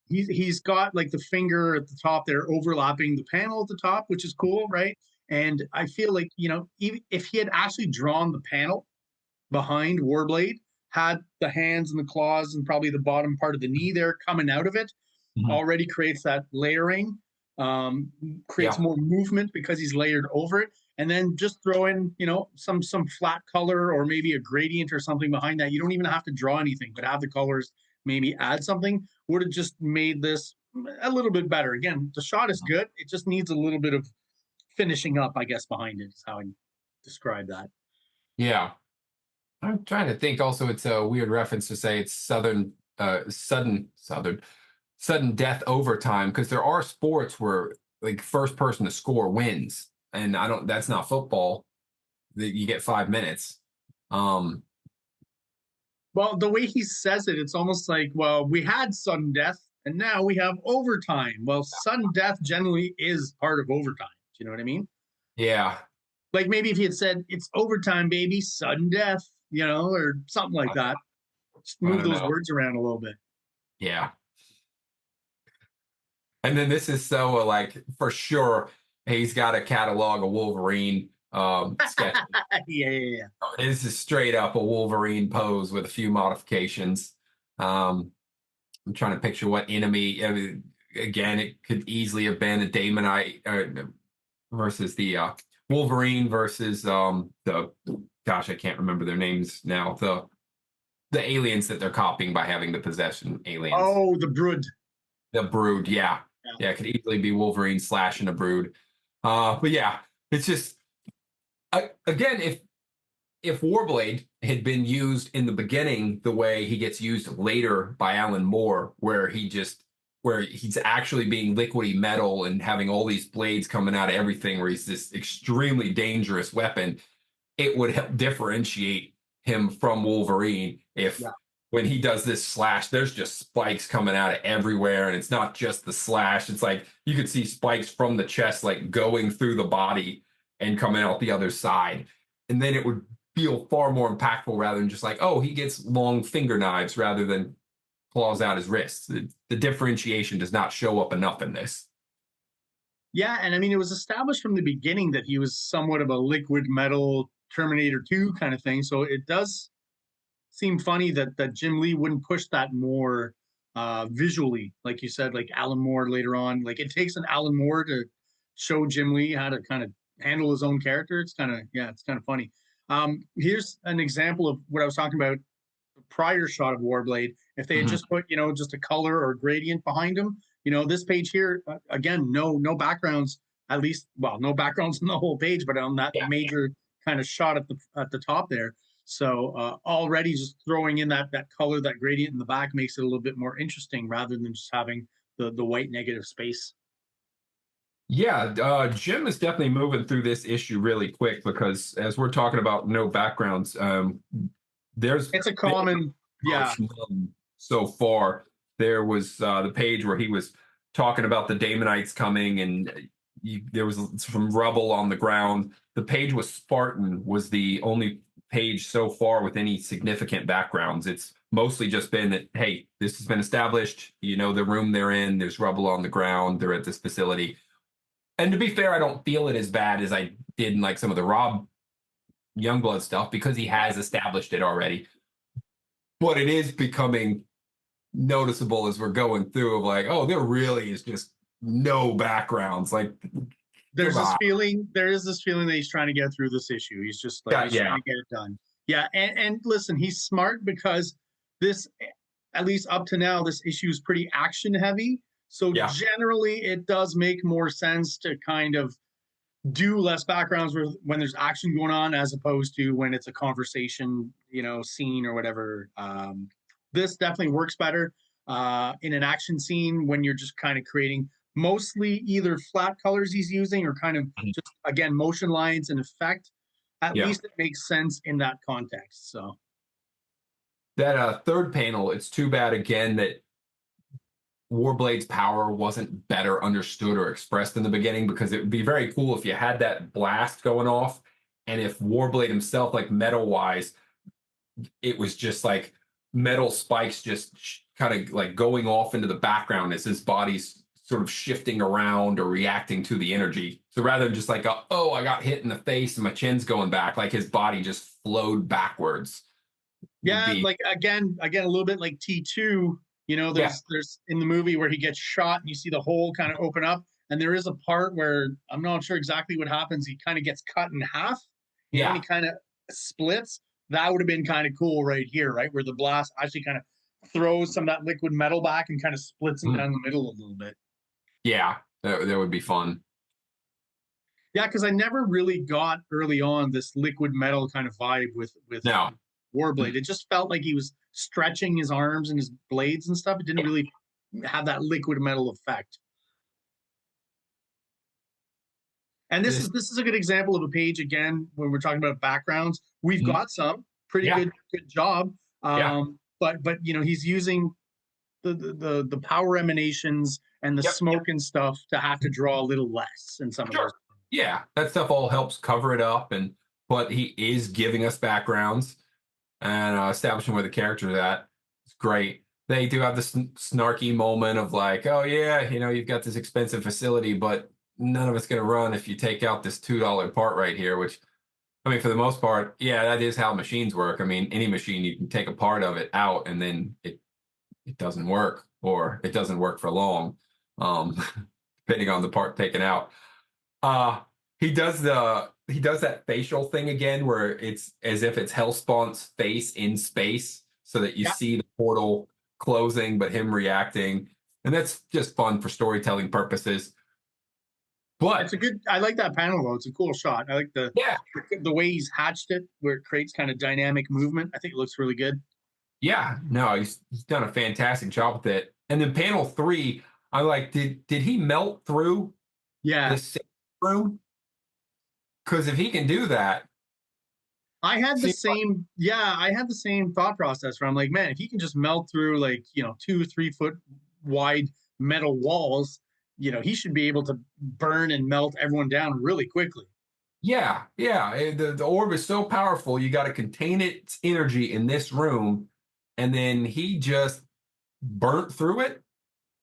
He's got like the finger at the top there overlapping the panel at the top, which is cool, right? And I feel like, even if he had actually drawn the panel behind Warblade, had the hands and the claws and probably the bottom part of the knee there coming out of it, already creates that layering, creates more movement because he's layered over it. And then just throw in, some flat color or maybe a gradient or something behind that. You don't even have to draw anything, but have the colors maybe add something, would have just made this a little bit better. Again, the shot is good. It just needs a little bit of finishing up, I guess, behind it is how I describe that. Yeah. I'm trying to think also, it's a weird reference to say it's sudden death overtime, because there are sports where like first person to score wins, and that's not football. You get 5 minutes. Well, the way he says it, it's almost like, well, we had sudden death and now we have overtime. Well, sudden death generally is part of overtime. Do you know what I mean? Yeah. Like maybe if he had said, it's overtime, baby, sudden death, or something like that. Just move those words around a little bit. Yeah. And then this is so for sure, he's got a catalog of Wolverine sketch. Yeah. This is straight up a Wolverine pose with a few modifications. I'm trying to picture what enemy. I mean, again, it could easily have been a Damonite versus the Wolverine versus the gosh, I can't remember their names now. The aliens that they're copying by having the possession aliens. Oh, the Brood. The Brood, yeah. Yeah, it could easily be Wolverine slashing a Brood. But yeah, it's just again, if Warblade had been used in the beginning the way he gets used later by Alan Moore, where he's actually being liquidy metal and having all these blades coming out of everything, where he's this extremely dangerous weapon, it would help differentiate him from Wolverine if when he does this slash, there's just spikes coming out of everywhere, and it's not just the slash. It's like you could see spikes from the chest like going through the body and coming out the other side. And then it would feel far more impactful rather than just like, oh, he gets long finger knives rather than claws out his wrists. The differentiation does not show up enough in this. Yeah, and I mean, it was established from the beginning that he was somewhat of a liquid metal Terminator 2 kind of thing. So it does seem funny that Jim Lee wouldn't push that more visually, like you said, like Alan Moore later on. Like it takes an Alan Moore to show Jim Lee how to kind of handle his own character. It's kind of funny. Here's an example of what I was talking about. The prior shot of Warblade, if they had just put, just a color or gradient behind him, this page here, again, no backgrounds, at least, well, no backgrounds on the whole page, but on that major kind of shot at the top there. So already just throwing in that color, that gradient in the back makes it a little bit more interesting rather than just having the white negative space. Yeah, Jim is definitely moving through this issue really quick because as we're talking about no backgrounds, it's a common so far. There was the page where he was talking about the Damonites coming, and there was some rubble on the ground. The page with Spartan was the only page so far with any significant backgrounds. It's mostly just been that, hey, this has been established. The room they're in. There's rubble on the ground. They're at this facility. And to be fair, I don't feel it as bad as I did in like some of the Rob Youngblood stuff because he has established it already. But it is becoming noticeable as we're going through of like, oh, there really is just no backgrounds. Like there is this feeling that he's trying to get through this issue. He's just like he's trying to get it done. Yeah, and listen, he's smart because this, at least up to now, this issue is pretty action heavy. So generally, it does make more sense to kind of do less backgrounds when there's action going on, as opposed to when it's a conversation, scene or whatever. This definitely works better in an action scene when you're just kind of creating mostly either flat colors he's using or kind of just, again, motion lines and effect. At least it makes sense in that context. So that third panel, it's too bad again that Warblade's power wasn't better understood or expressed in the beginning, because it would be very cool if you had that blast going off and if Warblade himself, like metal-wise, it was just like metal spikes just kind of like going off into the background as his body's sort of shifting around or reacting to the energy. So rather than just like, oh, I got hit in the face and my chin's going back, like his body just flowed backwards. Yeah, like again, a little bit like T2. There's in the movie where he gets shot and you see the hole kind of open up, and there is a part where I'm not sure exactly what happens. He kind of gets cut in half, and he kind of splits. That would have been kind of cool right here, right, where the blast actually kind of throws some of that liquid metal back and kind of splits him down the middle a little bit. Yeah, that would be fun. Yeah, because I never really got early on this liquid metal kind of vibe with Warblade. It just felt like he was stretching his arms and his blades and stuff. It didn't really have that liquid metal effect. And this is a good example of a page, again, when we're talking about backgrounds. We've got some pretty good job. But he's using the power emanations and the smoke and stuff to have to draw a little less in some of those. Yeah, that stuff all helps cover it up, but he is giving us backgrounds and establishing where the character's at. It's great. They do have this snarky moment of like, oh yeah, you've got this expensive facility, but none of it's going to run if you take out this $2 part right here, which, I mean, for the most part, yeah, that is how machines work. I mean, any machine, you can take a part of it out and then it doesn't work, or it doesn't work for long, um, depending on the part taken out. Uh, he does that facial thing again where it's as if it's Hellspawn's face in space so that you Yeah, see the portal closing, but him reacting. And that's just fun for storytelling purposes. it's But a good. I like that panel though. It's a cool shot. I like yeah, the way he's hatched it, where it creates kind of dynamic movement. I think it looks really good. yeah, no, he's done a fantastic job with it. And then panel 3, I like, did he melt through Yeah, the same room? Because if he can do that, I had the see, same. Yeah, I had the same thought process where I'm like, man, if he can just melt through like 2 or 3 foot wide metal walls, he should be able to burn and melt everyone down really quickly. yeah, yeah. The orb is so powerful, you got to contain its energy in this room, and then he just burnt through it,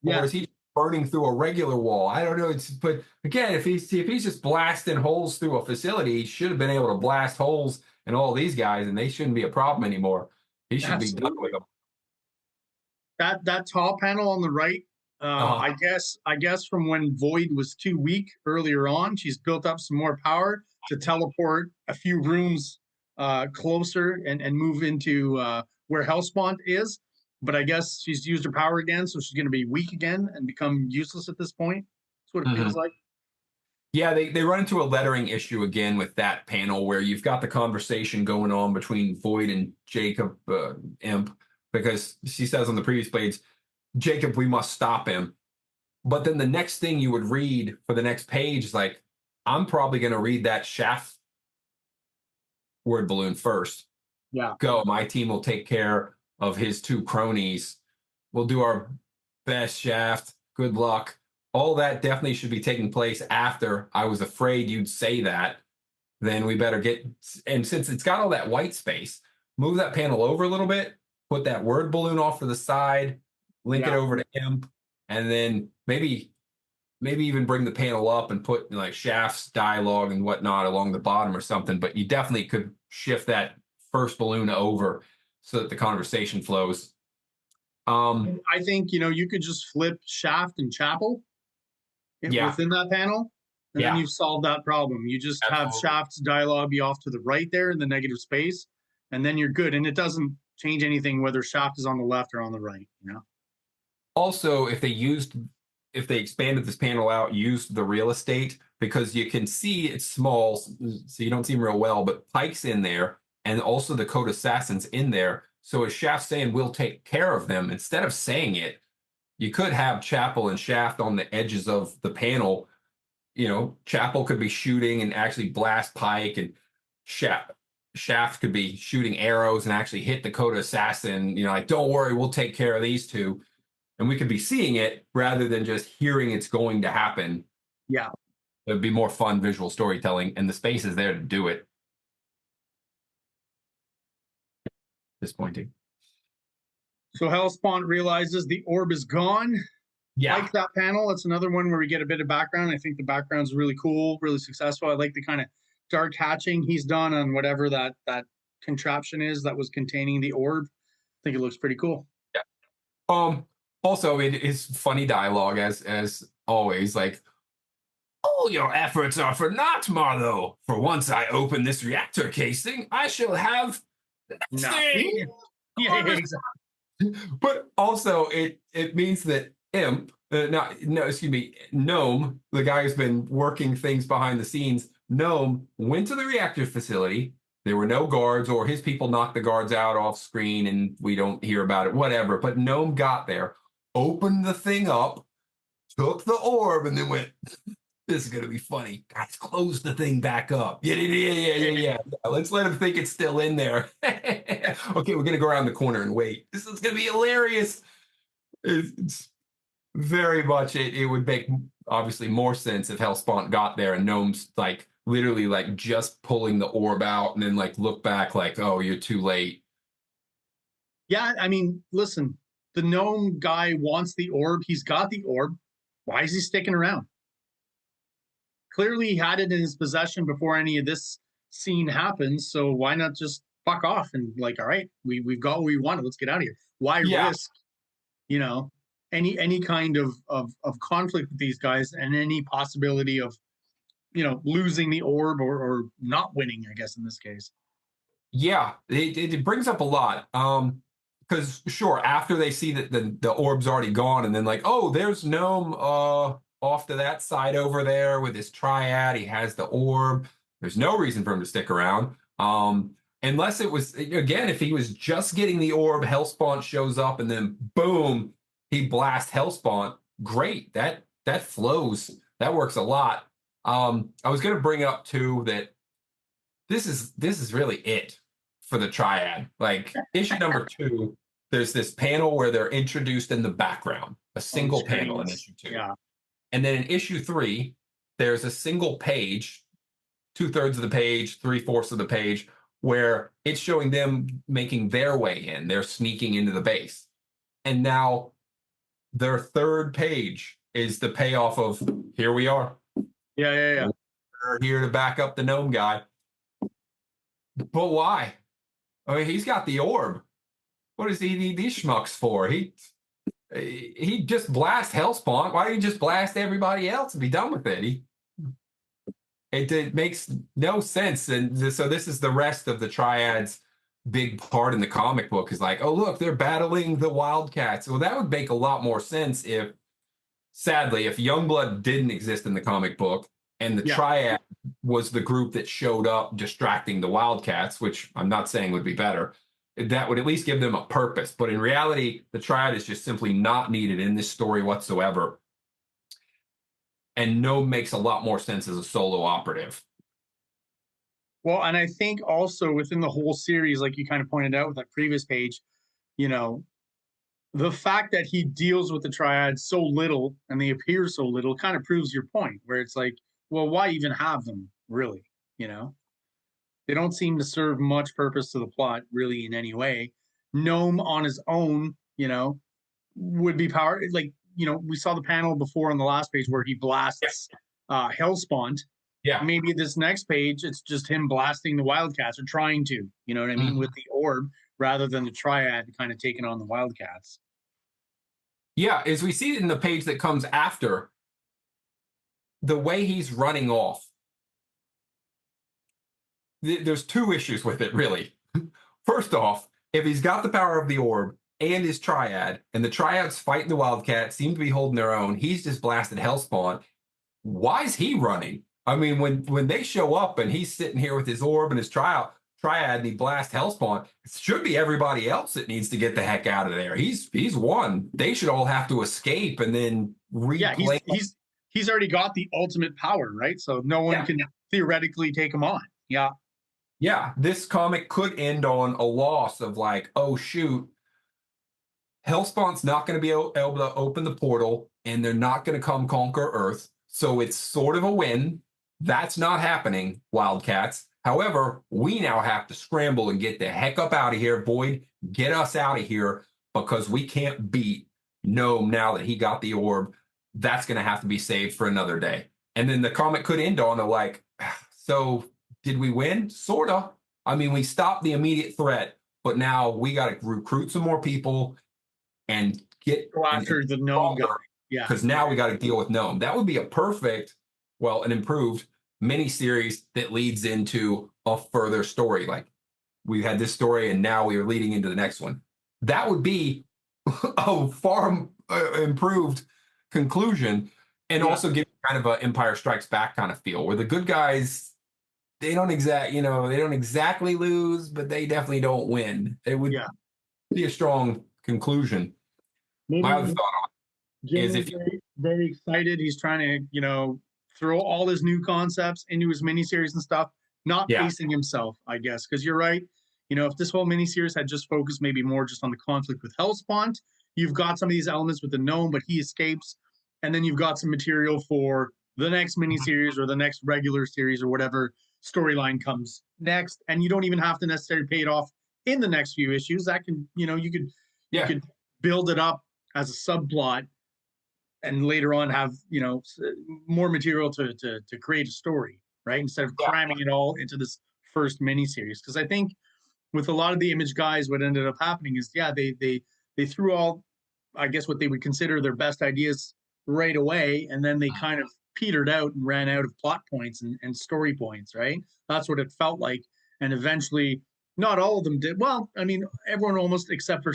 or Yeah, is he burning through a regular wall? I don't know. But again, if he's just blasting holes through a facility, he should have been able to blast holes in all these guys, and they shouldn't be a problem anymore. He should be done with absolutely. them. That top panel on the right, Uh-huh. I guess from when Void was too weak earlier on, she's built up some more power to teleport a few rooms closer and move into where Hellspawn is. But I guess she's used her power again, so she's going to be weak again and become useless at this point. That's what it feels Mhm. like. Yeah, they run into a lettering issue again with that panel where you've got the conversation going on between Void and Jacob Imp, because she says on the previous page, Jacob, we must stop him. But then the next thing you would read for the next page is like, I'm probably going to read that shaft word balloon first. Yeah. Go. My team will take care of his 2 cronies. We'll do our best, Shaft. Good luck. All that definitely should be taking place after. I was afraid you'd say that. Then we better get, and since it's got all that white space, move that panel over a little bit, put that word balloon off to the side, link it Yeah. over to Imp, and then maybe even bring the panel up and put like Shaft's dialogue and whatnot along the bottom or something. But you definitely could shift that first balloon over so that the conversation flows. I think, you could just flip Shaft and Chapel Yeah, within that panel, and then yeah, you've solved that problem. You just have absolutely. Shaft's dialogue be off to the right there in the negative space, and then you're good. And it doesn't change anything whether Shaft is on the left or on the right. Also, if they expanded this panel out, used the real estate, because you can see it's small, so you don't see them real well, but Pike's in there, and also the Code Assassin's in there. So is Shaft saying we'll take care of them? Instead of saying it, you could have Chapel and Shaft on the edges of the panel. Chapel could be shooting and actually blast Pike, and Shaft could be shooting arrows and actually hit the Code Assassin. Like, don't worry, we'll take care of these two. And we could be seeing it rather than just hearing it's going to happen. Yeah. It would be more fun visual storytelling, and the space is there to do it. Disappointing. So Hellspawn realizes the orb is gone. Yeah. Like that panel, that's another one where we get a bit of background. I think the background's really cool, really successful. I like the kind of dark hatching he's done on whatever that contraption is that was containing the orb. I think it looks pretty cool. Yeah. Also, it is funny dialogue as always. Like, all your efforts are for naught, Marlowe. For once I open this reactor casing, I shall have Nothing. nothing. Yeah, yeah, exactly. But also, it means that Imp, no, excuse me, Gnome, the guy who's been working things behind the scenes, Gnome went to the reactor facility. There were no guards, or his people knocked the guards out off screen, and we don't hear about it. Whatever. But Gnome got there, opened the thing up, took the orb, and then went, this is gonna be funny. Guys, close the thing back up. Yeah. Let's let him think it's still in there. Okay, we're gonna go around the corner and wait. This is gonna be hilarious. It's very much it would make obviously more sense if Hellspawn got there and Gnome's like literally like just pulling the orb out and then like look back like, oh, you're too late. Yeah, I mean, listen, the gnome guy wants the orb. He's got the orb. Why is he sticking around? clearly he had it in his possession before any of this scene happens. So why not just fuck off and like, all right, we've got what we wanted. Let's get out of here. Why Yeah. risk, you know, any kind of conflict with these guys and any possibility of, you know, losing the orb or not winning, I guess, in this case. Yeah, it brings up a lot. Because sure, after they see that the orb's already gone, and then like, oh, there's Gnome off to that side over there with his triad. He has the orb. There's no reason for him to stick around. Unless it was again, if he was just getting the orb, Hellspawn shows up, and then boom, he blasts Hellspawn. Great, that flows. That works a lot. I was gonna bring up too that this is really it for the triad. Like issue number 2, there's this panel where they're introduced in the background, a single panel in issue 2. Yeah. And then in issue 3, there's a single page, 2/3 of the page, 3/4 of the page, where it's showing them making their way in. They're sneaking into the base. And now their third page is the payoff of here we are. Yeah. We're here to back up the gnome guy. But why? I mean, he's got the orb. What does he need these schmucks for? He just blast Hellspawn. Why don't you just blast everybody else and be done with it? It makes no sense. And so this is the rest of the Triad's big part in the comic book is like, oh, look, they're battling the Wildcats. Well, that would make a lot more sense if, sadly, if Youngblood didn't exist in the comic book and the Triad was the group that showed up distracting the Wildcats, which I'm not saying would be better, that would at least give them a purpose. But in reality, the Triad is just simply not needed in this story whatsoever. And Gnome makes a lot more sense as a solo operative. Well, and I think also within the whole series, like you kind of pointed out with that previous page, you know, the fact that he deals with the Triad so little and they appear so little kind of proves your point, where it's like, well, why even have them, really? You know, they don't seem to serve much purpose to the plot, really, in any way. Gnome on his own, you know, would be power. Like, you know, we saw the panel before on the last page where he blasts Hellspawn. Yeah. Maybe this next page, it's just him blasting the Wildcats or trying to, you know what I mean, with the orb rather than the Triad kind of taking on the Wildcats. Yeah, as we see it in the page that comes after, the way he's running off, there's two issues with it, really. First off, if he's got the power of the orb and his Triad, and the Triad's fighting the Wildcats, seem to be holding their own, he's just blasted Hellspawn. Why is he running? I mean, when they show up and he's sitting here with his orb and his Triad and he blasts Hellspawn, it should be everybody else that needs to get the heck out of there. He's won. They should all have to escape and then replay. Yeah, he's already got the ultimate power, right? So no one can theoretically take him on. Yeah. Yeah, this comic could end on a loss of like, oh shoot, Hellspawn's not going to be able to open the portal and they're not going to come conquer Earth. So it's sort of a win. That's not happening, Wildcats. However, we now have to scramble and get the heck up out of here. Boyd, get us out of here because we can't beat Gnome now that he got the orb. That's going to have to be saved for another day. And then the comic could end on a like, so did we win? Sort of. I mean, we stopped the immediate threat, but now we got to recruit some more people and go after the Gnome guy. Yeah. Because now we got to deal with Gnome. That would be a perfect, well, an improved mini-series that leads into a further story. Like we had this story and now we are leading into the next one. That would be a far improved conclusion and also give kind of an Empire Strikes Back kind of feel where the good guys, they don't exactly lose, but they definitely don't win. It would be a strong conclusion. Maybe my other thought on Jim is very excited. He's trying to, you know, throw all his new concepts into his miniseries and stuff, not pacing himself, I guess. Because you're right. You know, if this whole miniseries had just focused maybe more just on the conflict with Hellspawn, you've got some of these elements with the Gnome, but he escapes. And then you've got some material for the next miniseries or the next regular series or whatever storyline comes next. And you don't even have to necessarily pay it off in the next few issues. That can, you know, you could build it up as a subplot and later on have, more material to create a story, right? Instead of Yeah. cramming it all into this first miniseries. Because I think with a lot of the Image guys, what ended up happening is, yeah, they threw all, I guess, what they would consider their best ideas right away, and then they kind of petered out and ran out of plot points and story points, right? That's what it felt like. And eventually, not all of them did. Well, I mean, everyone almost except for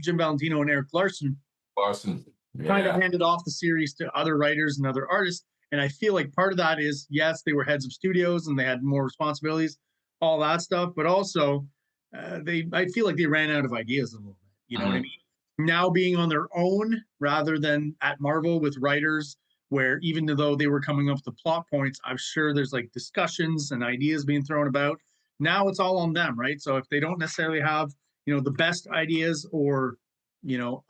Jim Valentino and Eric Larson Larson. kind of Yeah. handed off the series to other writers and other artists. And I feel like part of that is, yes, they were heads of studios and they had more responsibilities, all that stuff, but also I feel like they ran out of ideas a little bit. You know what I mean? Now being on their own rather than at Marvel with writers, where even though they were coming up with the plot points, I'm sure there's like discussions and ideas being thrown about. Now it's all on them, right? So if they don't necessarily have, the best ideas or, you know,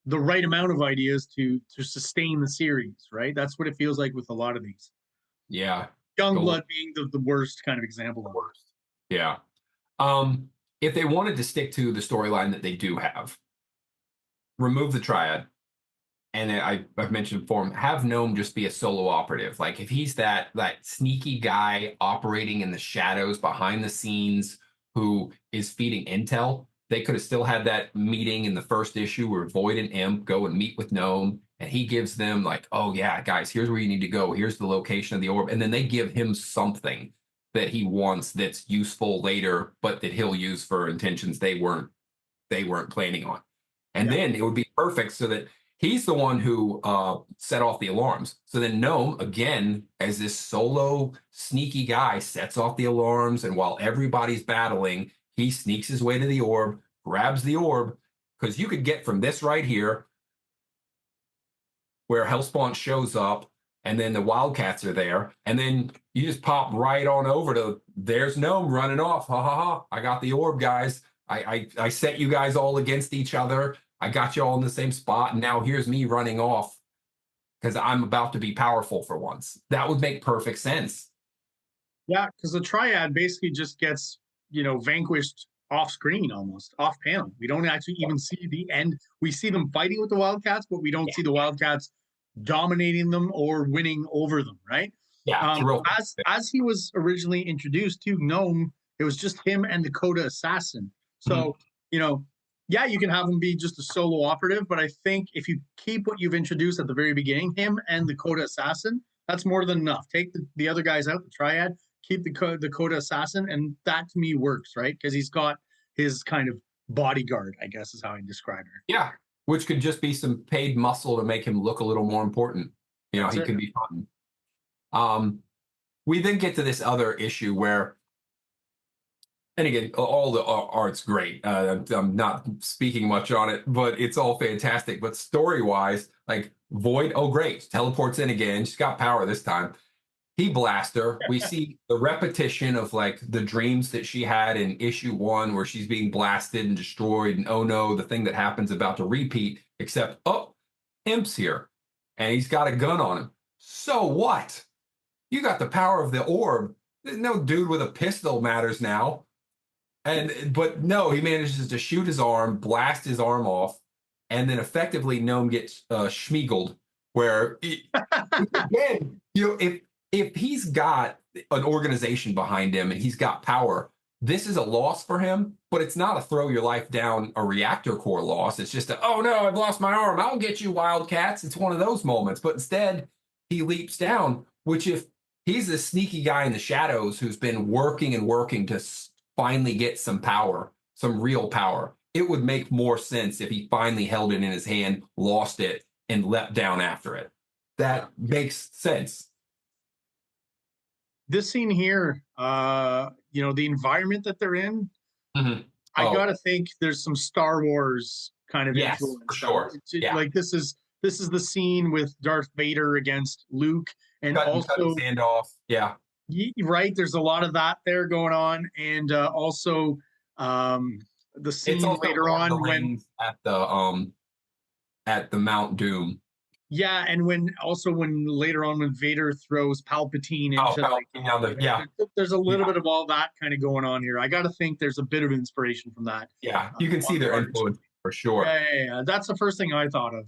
the right amount of ideas to sustain the series, right? That's what it feels like with a lot of these. Yeah. Youngblood being the worst kind of example of it. Worst. Yeah. If they wanted to stick to the storyline that they do have, remove the triad, and I've mentioned before, have Gnome just be a solo operative. Like if he's that sneaky guy operating in the shadows behind the scenes who is feeding intel, they could have still had that meeting in the first issue where Void and Imp go and meet with Gnome, and he gives them like, oh yeah, guys, here's where you need to go. Here's the location of the orb. And then they give him something that he wants that's useful later, but that he'll use for intentions they weren't planning on. And then it would be perfect so that he's the one who set off the alarms. So then Gnome, again, as this solo sneaky guy, sets off the alarms. And while everybody's battling, he sneaks his way to the orb, grabs the orb, because you could get from this right here, where Hellspawn shows up, and then the Wildcats are there, and then you just pop right on over to, there's Gnome running off. Ha ha ha, I got the orb, guys. I set you guys all against each other. I got you all in the same spot, and now here's me running off because I'm about to be powerful for once. That would make perfect sense. Yeah, because the triad basically just gets, vanquished off screen, almost off panel. We don't actually even see the end. We see them fighting with the Wildcats, but we don't see the Wildcats dominating them or winning over them, right? Yeah, as he was originally introduced to Gnome, it was just him and the Coda Assassin. So, yeah, you can have him be just a solo operative, but I think if you keep what you've introduced at the very beginning, him and the Coda Assassin, that's more than enough. Take the other guys out, the triad, keep the Coda Assassin, and that to me works, right? Because he's got his kind of bodyguard, I guess is how I describe her. Yeah, which could just be some paid muscle to make him look a little more important. He could be fun. We then get to this other issue where, and again, all the art's great. I'm not speaking much on it, but it's all fantastic. But story-wise, like Void, oh great, teleports in again. She's got power this time. He blasts her. We see the repetition of like the dreams that she had in issue 1 where she's being blasted and destroyed. And oh no, the thing that happens about to repeat, except, oh, Imp's here. And he's got a gun on him. So what? You got the power of the orb. No dude with a pistol matters now. But no, he manages to shoot his arm, blast his arm off, and then effectively Gnome gets schmiegeled. Where again, if he's got an organization behind him and he's got power, this is a loss for him. But it's not a throw your life down a reactor core loss. It's just oh no, I've lost my arm. I'll get you, Wildcats. It's one of those moments. But instead, he leaps down. Which if he's a sneaky guy in the shadows who's been working and working to finally get some power, some real power, it would make more sense if he finally held it in his hand, lost it, and leapt down after it. That makes sense. This scene here, the environment that they're in, I gotta think there's some Star Wars kind of influence. For sure. Like this is the scene with Darth Vader against Luke, and also his hand off. Yeah. Right, there's a lot of that there going on, and also the scene later on when at the Mount Doom. Yeah, and when later on when Vader throws Palpatine into there's a little bit of all that kind of going on here. I got to think there's a bit of inspiration from that. Yeah, you can see their influence for sure. Yeah. That's the first thing I thought of.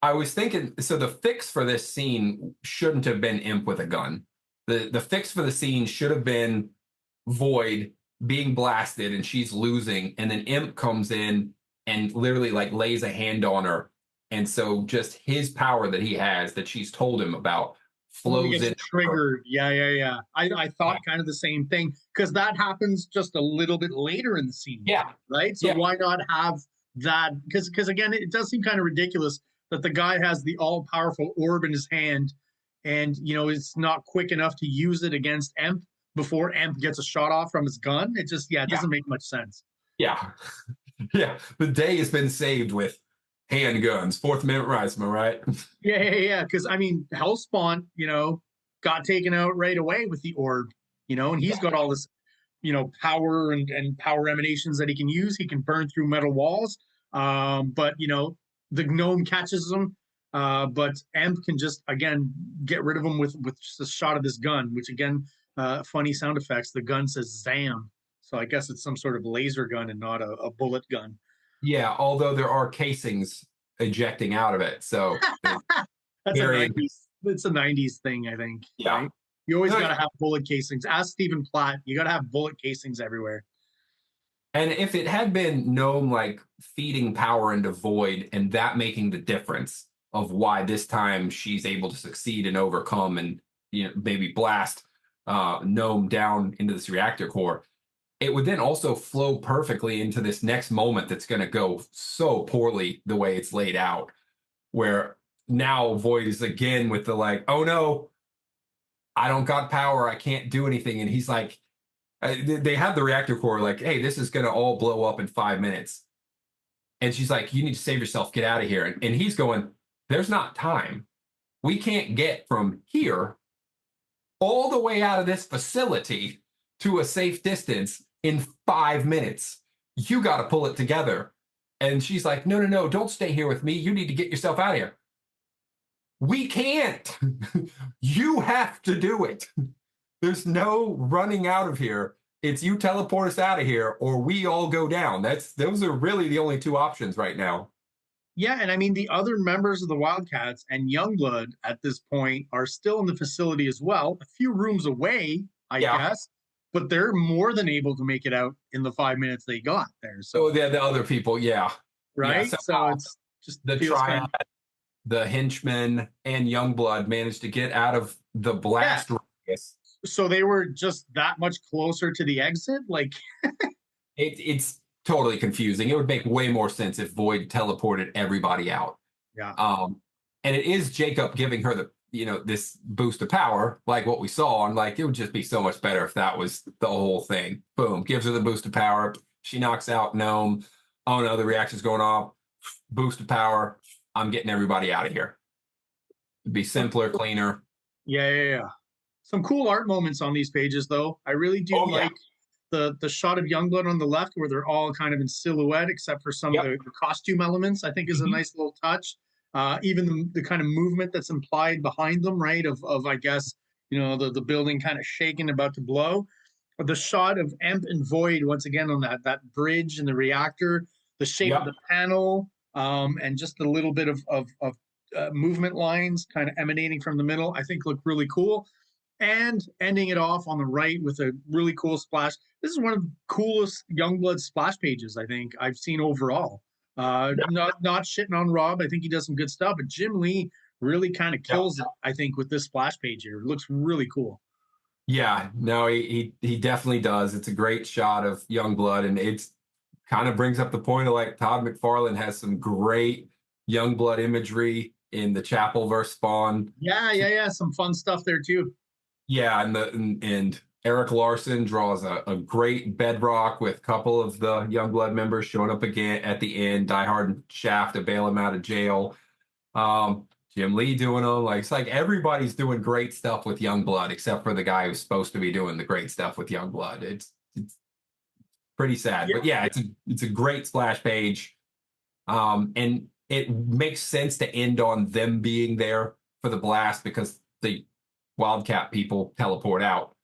I was thinking, so the fix for this scene shouldn't have been Imp with a gun. The fix for the scene should have been Void being blasted and she's losing, and then Imp comes in and literally like lays a hand on her. And so just his power that he has that she's told him about Oh, he flows gets into her. triggered. Yeah, yeah, yeah. I Yeah. thought kind of the same thing because that happens just a little bit later in the scene, Yeah. right? So Yeah. why not have that? Because again, it does seem kind of ridiculous that the guy has the all powerful orb in his hand, and it's not quick enough to use it against Emp before Emp gets a shot off from his gun. It just it Yeah. doesn't make much sense. Yeah. Yeah. The day has been saved with handguns. Fourth Amendment rights, am I right? Yeah, yeah, yeah. Because I mean, Hellspawn, got taken out right away with the orb, and he's got all this, power and power emanations that he can use. He can burn through metal walls. But the gnome catches him. But Emp can just again get rid of him with just a shot of this gun, which again, funny sound effects. The gun says "Zam," so I guess it's some sort of laser gun and not a bullet gun. Yeah, although there are casings ejecting out of it. So That's a very, 90s. It's a 90s thing, I think, yeah. right? You always No, got to have bullet casings. Ask Stephen Platt. You got to have bullet casings everywhere. and if it had been Gnome like feeding power into Void and that making the difference of why this time she's able to succeed and overcome and maybe blast Gnome down into this reactor core, it would then also flow perfectly into this next moment that's going to go so poorly the way it's laid out, where now Void is again with the like, oh no, I don't got power, I can't do anything, and he's like, they have the reactor core like, hey, this is going to all blow up in 5 minutes. And she's like, you need to save yourself, get out of here. And he's going, there's not time. We can't get from here all the way out of this facility to a safe distance in 5 minutes. You got to pull it together. And she's like, no, no, no, don't stay here with me. You need to get yourself out of here. We can't. You have to do it. There's no running out of here. It's you teleport us out of here or we all go down. Those are really the only two options right now. Yeah, and I mean, the other members of the Wildcats and Youngblood at this point are still in the facility as well, a few rooms away, I Yeah. guess, but they're more than able to make it out in the 5 minutes they got there. So, Oh, the other people, yeah. right? Yeah, So it's just the feels triad, kind of, the henchman, and Youngblood managed to get out of the blast radius. so they were just that much closer to the exit. Like, It's totally confusing. It would make way more sense if Void teleported everybody out. yeah. And it is Jacob giving her the this boost of power, like what we saw, and like it would just be so much better if that was the whole thing. Boom, gives her the boost of power. She knocks out Gnome. Oh no, the reaction's going off. Boost of power. I'm getting everybody out of here. It'd be simpler, cleaner. Yeah, yeah, yeah. Some cool art moments on these pages, though. I really do like the shot of Youngblood on the left, where they're all kind of in silhouette, except for some of the costume elements. I think is a nice little touch. Even the kind of movement that's implied behind them, right? Of I guess the building kind of shaking, about to blow. The shot of Emp and Void once again on that bridge and the reactor, the shape of the panel, and just a little bit of movement lines kind of emanating from the middle, I think look really cool. And ending it off on the right with a really cool splash. This is one of the coolest Youngblood splash pages I think I've seen overall. Not shitting on Rob. I think he does some good stuff, but Jim Lee really kind of kills it, I think, with this splash page here. It looks really cool. Yeah, no, he definitely does. It's a great shot of Youngblood, and it's kind of brings up the point of like Todd McFarlane has some great Youngblood imagery in the Chapel versus Spawn. Yeah. Some fun stuff there too. Yeah, and Eric Larson draws a great bedrock with a couple of the Youngblood members showing up again at the end. Die Hard and Shaft to bail him out of jail. Jim Lee doing them. Like it's like everybody's doing great stuff with Youngblood except for the guy who's supposed to be doing the great stuff with Youngblood. It's pretty sad, but yeah, it's a great splash page, and it makes sense to end on them being there for the blast because the Wildcat people teleport out.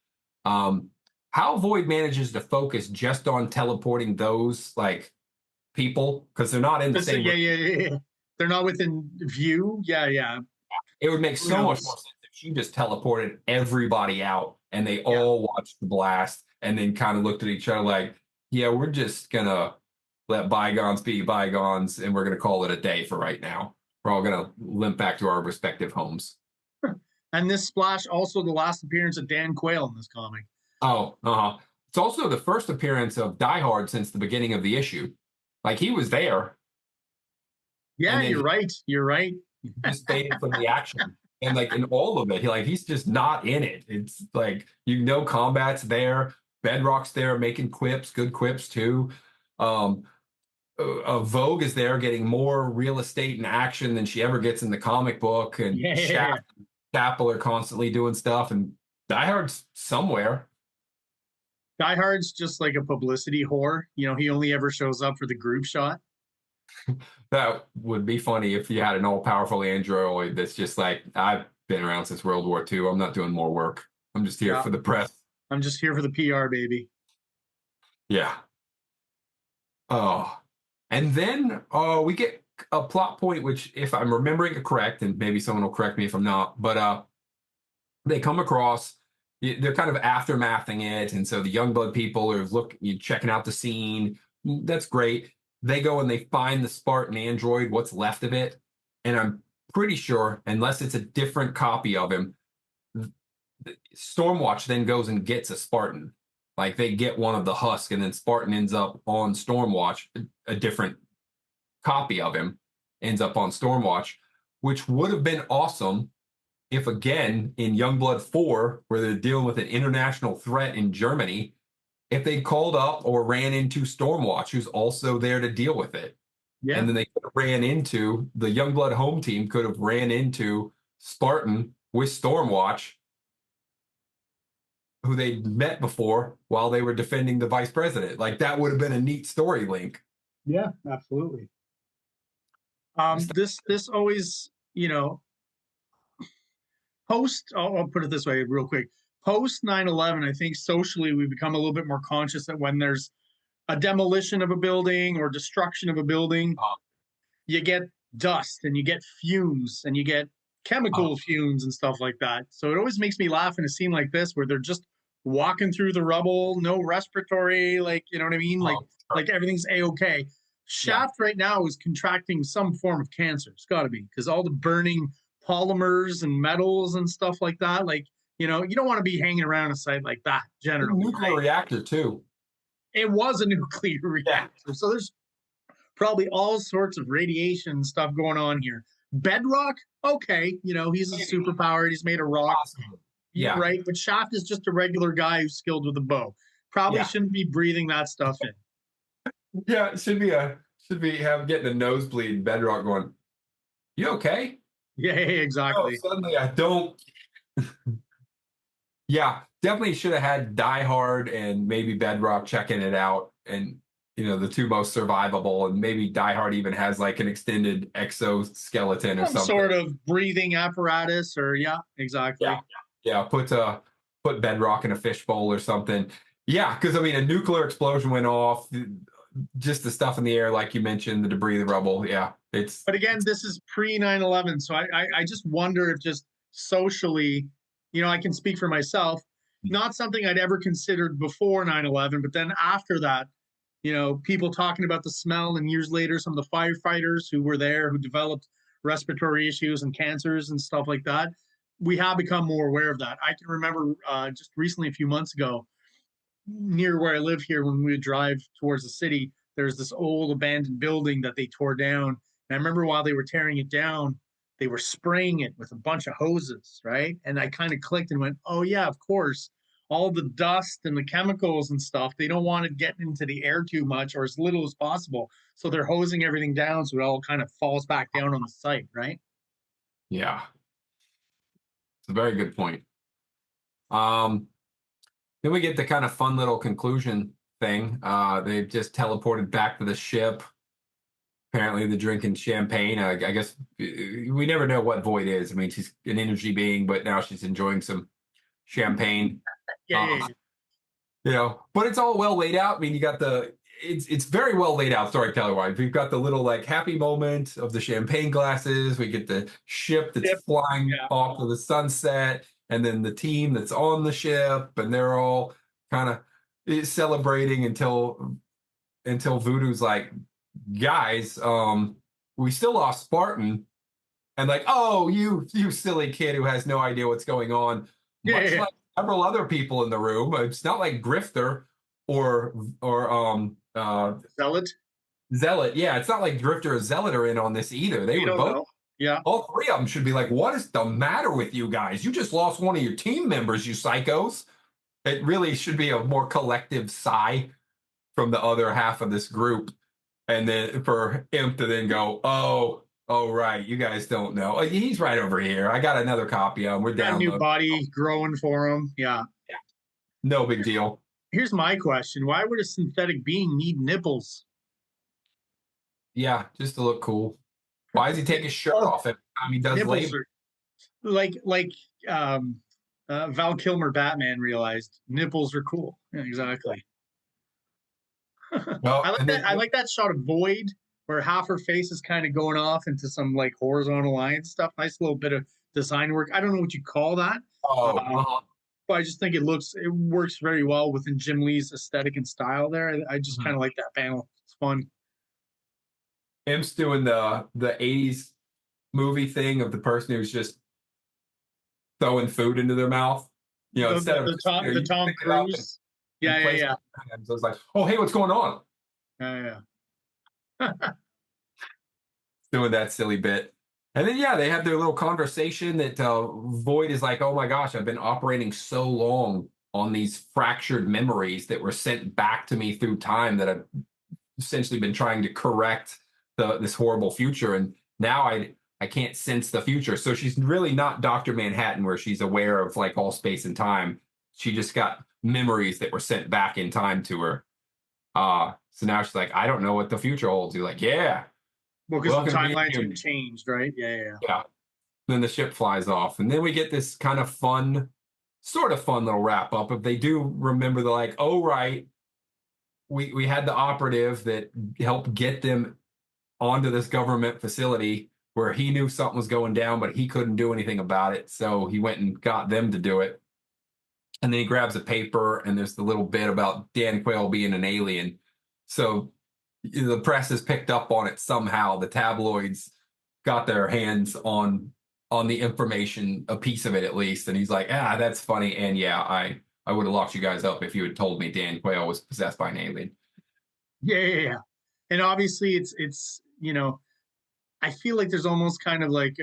How Void manages to focus just on teleporting those like people because they're not in the same. Yeah. they're not within view. Yeah, yeah. It would make Who so much more knows? sense if she just teleported everybody out and they Yeah. all watched the blast and then kind of looked at each other like, yeah, we're just gonna let bygones be bygones and we're gonna call it a day for right now. We're all gonna limp back to our respective homes. And this splash also the last appearance of Dan Quayle in this comic. Oh, uh-huh. It's also the first appearance of Die Hard since the beginning of the issue. Like he was there Yeah, and then you're he right. You're right. just faded from the action. And like in all of it, he's just not in it. It's like combat's there, Bedrock's there making quips, good quips too. Um, Vogue is there getting more real estate and action than she ever gets in the comic book, and Yeah. Shaft and Chapel are constantly doing stuff, and Die Hard's somewhere. Die Hard's just like a publicity whore. You know, he only ever shows up for the group shot. That would be funny if you had an all-powerful android that's just like, I've been around since World War II. I'm not doing more work. I'm just here Yeah. for the press. I'm just here for the PR, baby. Yeah. Oh. And then we get a plot point, which, if I'm remembering it correct, and maybe someone will correct me if I'm not, but they come across, they're kind of aftermathing it. And so the Youngblood people are checking out the scene. That's great. They go and they find the Spartan android, what's left of it. And I'm pretty sure, unless it's a different copy of him, Stormwatch then goes and gets a Spartan. Like they get one of the Husk, and then Spartan ends up on Stormwatch, a different copy of him ends up on Stormwatch, which would have been awesome if, again, in Youngblood 4, where they're dealing with an international threat in Germany, if they called up or ran into Stormwatch, who's also there to deal with it. Yeah. And then they could have ran into the Youngblood home team, could have ran into Spartan with Stormwatch, who they'd met before while they were defending the vice president. Like that would have been a neat story link. Yeah, absolutely. This always, you know, I'll put it this way real quick. Post 9/11, I think socially we become a little bit more conscious that when there's a demolition of a building or destruction of a building, you get dust and you get fumes and you get chemical fumes and stuff like that. So it always makes me laugh in a scene like this where they're just walking through the rubble, no respiratory, like, you know what I mean? Like everything's a-okay. Shaft right now is contracting some form of cancer. It's got to be because all the burning polymers and metals and stuff like that. Like, you know, you don't want to be hanging around a site like that generally. Nuclear reactor too. It was a nuclear reactor. So there's probably all sorts of radiation stuff going on here. Bedrock, okay, you know, he's a superpower. He's made of rock. Yeah. Right. But Shaft is just a regular guy who's skilled with a bow. Probably shouldn't be breathing that stuff in. Yeah, it should be getting a nosebleed, Bedrock going, you okay? Yeah, exactly. Oh, suddenly I don't. Yeah, definitely should have had Die Hard and maybe Bedrock checking it out, and the two most survivable, and maybe Die Hard even has like an extended exoskeleton or Some something. sort of breathing apparatus, or exactly. Yeah. Put Bedrock in a fishbowl or something. Yeah, because I mean, a nuclear explosion went off. Just the stuff in the air, like you mentioned, the debris, the rubble. Yeah, But again, this is pre 9/11, so I just wonder if just socially, I can speak for myself. Not something I'd ever considered before 9/11, but then after that, people talking about the smell, and years later, some of the firefighters who were there who developed respiratory issues and cancers and stuff like that. We have become more aware of that. I can remember just recently, a few months ago, near where I live here, when we would drive towards the city, there's this old abandoned building that they tore down. And I remember while they were tearing it down, they were spraying it with a bunch of hoses, right? And I kind of clicked and went, oh, yeah, of course. All the dust and the chemicals and stuff, they don't want it getting into the air too much or as little as possible. So they're hosing everything down so it all kind of falls back down on the site, right? Yeah. It's a very good point. Then we get the kind of fun little conclusion thing. They've just teleported back to the ship. Apparently they're drinking champagne. I guess we never know what Void is. I mean, she's an energy being, but now she's enjoying some champagne. Yeah. But it's all well laid out. I mean, you got it's very well laid out storyteller wise. We've got the little like happy moment of the champagne glasses. We get the ship that's Yep. flying Yeah. off to the sunset, and then the team that's on the ship, and they're all kind of celebrating until Voodoo's like, guys, we still lost Spartan, and like, oh, you silly kid who has no idea what's going on. Yeah, Much yeah, like several other people in the room, it's not like Grifter or Zealot. Zealot. Yeah, it's not like Drifter or Zealot are in on this either. They We would don't both. know. Yeah. All three of them should be like, what is the matter with you guys? You just lost one of your team members, you psychos. It really should be a more collective sigh from the other half of this group. And then for him to then go, oh, right, you guys don't know. Oh, he's right over here. I got another copy of him. We're Got a new downloading. body growing for him. Yeah. No big deal. Here's my question. Why would a synthetic being need nipples? Yeah, just to look cool. Why does he take his shirt off every time he does Nipples labor? are like Val Kilmer Batman realized nipples are cool. Yeah, exactly. Well, I like that. I like that shot of Void where half her face is kind of going off into some like horizontal line stuff. Nice little bit of design work. I don't know what you call that. But I just think it works very well within Jim Lee's aesthetic and style there. I just kind of like that panel. It's fun. Him's doing the 80s movie thing of the person who's just throwing food into their mouth. You know, instead of the Tom Cruise. Yeah. So it's like, oh, hey, what's going on? Yeah. Doing that silly bit. And then, yeah, they have their little conversation that Void is like, oh my gosh, I've been operating so long on these fractured memories that were sent back to me through time that I've essentially been trying to correct this horrible future. And now I can't sense the future. So she's really not Dr. Manhattan where she's aware of like all space and time. She just got memories that were sent back in time to her. So now she's like, I don't know what the future holds. You're like, yeah. Well, because the timelines have changed, right? Yeah. Then the ship flies off. And then we get this kind of sort of fun little wrap up. If they do remember, they're like, oh, right. We had the operative that helped get them onto this government facility where he knew something was going down, but he couldn't do anything about it. So he went and got them to do it. And then he grabs a paper, and there's the little bit about Dan Quayle being an alien. So the press has picked up on it somehow. The tabloids got their hands on the information, a piece of it at least. And he's like, that's funny. And yeah, I would have locked you guys up if you had told me Dan Quayle was possessed by an alien. Yeah. And obviously it's I feel like there's almost kind of like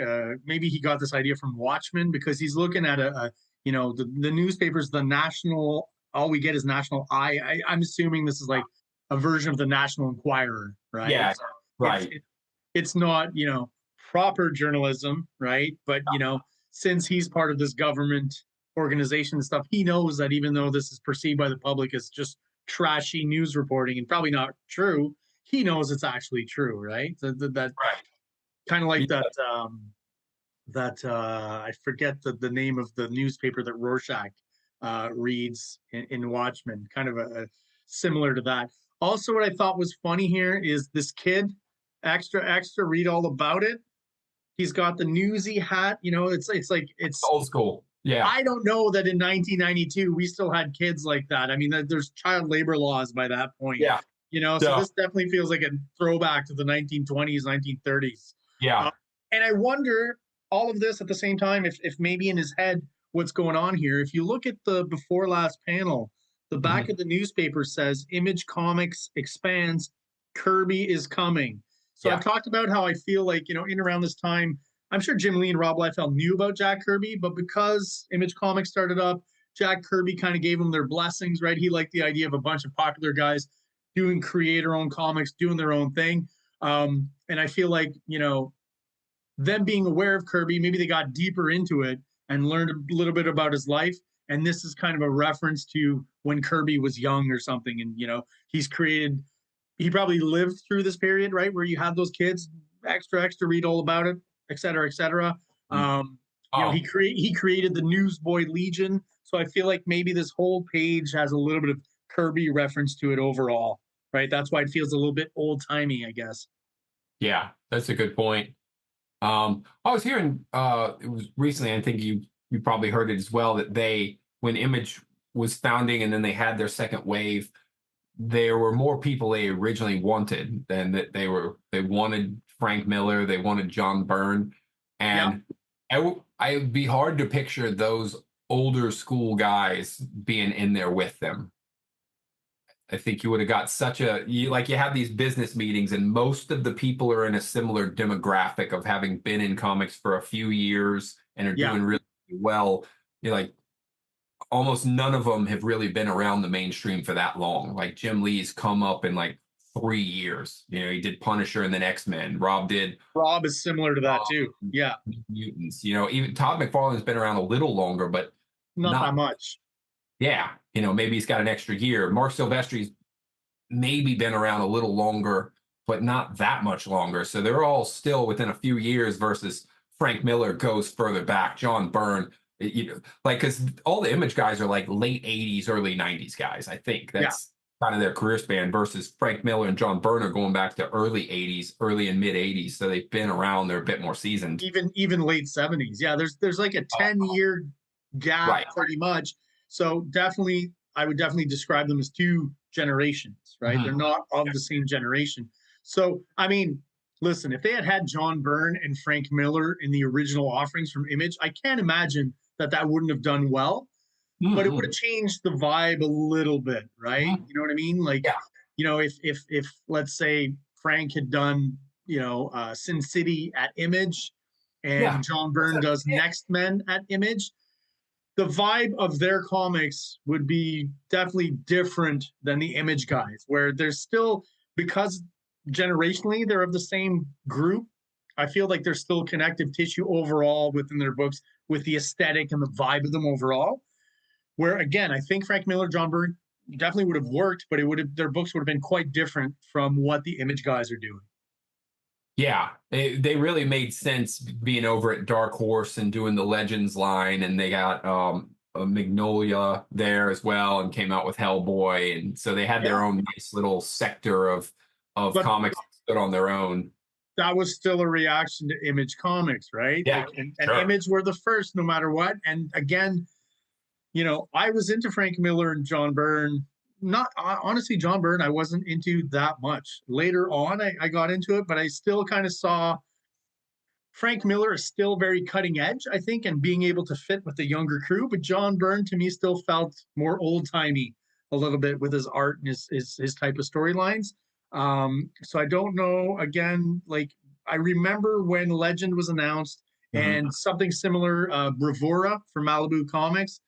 maybe he got this idea from Watchmen because he's looking at the newspapers, the national, all we get is National I'm assuming this is like a version of the National Enquirer, right? Yeah, so right. It's not, proper journalism, right? But, since he's part of this government organization and stuff, he knows that even though this is perceived by the public as just trashy news reporting and probably not true, he knows it's actually true, right? That right. Kind of like that I forget the name of the newspaper that Rorschach reads in Watchmen, kind of a similar to that. Also, what I thought was funny here is this kid, extra, read all about it. He's got the Newsy hat. It's old school. Yeah. I don't know that in 1992 we still had kids like that. I mean, there's child labor laws by that point. Yeah. So this definitely feels like a throwback to the 1920s, 1930s. Yeah. And I wonder all of this at the same time, if maybe in his head, what's going on here. If you look at the before last panel, the back of the newspaper says Image Comics expands, Kirby is coming. So I've talked about how I feel like, in around this time, I'm sure Jim Lee and Rob Liefeld knew about Jack Kirby, but because Image Comics started up, Jack Kirby kind of gave them their blessings, right? He liked the idea of a bunch of popular guys doing creator-owned comics, doing their own thing. And I feel like, them being aware of Kirby, maybe they got deeper into it and learned a little bit about his life. And this is kind of a reference to when Kirby was young or something. And, he probably lived through this period, right? Where you had those kids, extra, read all about it, et cetera, et cetera. He created the Newsboy Legion. So I feel like maybe this whole page has a little bit of Kirby reference to it overall. right? That's why it feels a little bit old timey, I guess. Yeah, that's a good point. I was hearing it was recently, I think you probably heard it as well, that they, when Image was founding and then they had their second wave, there were more people they originally wanted than that they wanted Frank Miller, they wanted John Byrne, Yeah. and I would be hard to picture those older school guys being in there with them. I think you would have got such a you have these business meetings and most of the people are in a similar demographic of having been in comics for a few years and are Yeah. doing really well. You're like almost none of them have really been around the mainstream for that long. Like Jim Lee's come up in like 3 years. He did Punisher and then X-Men. Rob did Rob is similar to that too. Yeah. Mutants. Even Todd McFarlane's been around a little longer, but Not that not. much. Yeah, maybe he's got an extra year. Mark Silvestri's maybe been around a little longer, but not that much longer. So they're all still within a few years versus Frank Miller goes further back. John Byrne, because all the Image guys are like late 80s, early 90s guys. I think that's kind of their career span versus Frank Miller and John Byrne are going back to early 80s, early and mid 80s. So they've been around. They're a bit more seasoned. Even late 70s. Yeah, there's like a 10-year gap Right. pretty much. So definitely, I would definitely describe them as two generations, right? Mhm. They're not of the same generation. So, I mean, listen, if they had had John Byrne and Frank Miller in the original offerings from Image, I can't imagine that wouldn't have done well, but it would have changed the vibe a little bit, right? Mhm. You know what I mean? Like, Yeah. if let's say Frank had done, Sin City at Image Yeah. and John Byrne does Next Men at Image, the vibe of their comics would be definitely different than the Image guys, where there's still, because generationally they're of the same group, I feel like there's still connective tissue overall within their books with the aesthetic and the vibe of them overall. Where again, I think Frank Miller, John Byrne definitely would have worked, but their books would have been quite different from what the Image guys are doing. Yeah, they really made sense being over at Dark Horse and doing the Legends line, and they got a Magnolia there as well, and came out with Hellboy, and so they had their own nice little sector of But comics that stood on their own. that was still a reaction to Image Comics, right? Yeah, Like, and sure. Image were the first, no matter what. And again, I was into Frank Miller and John Byrne. Not honestly, John Byrne, I wasn't into that much. Later on, I got into it, but I still kind of saw Frank Miller is still very cutting edge, I think, and being able to fit with the younger crew. But John Byrne to me still felt more old timey a little bit with his art and his type of storylines. So I don't know. Again, like I remember when Legend was announced and something similar, Bravura for Malibu Comics.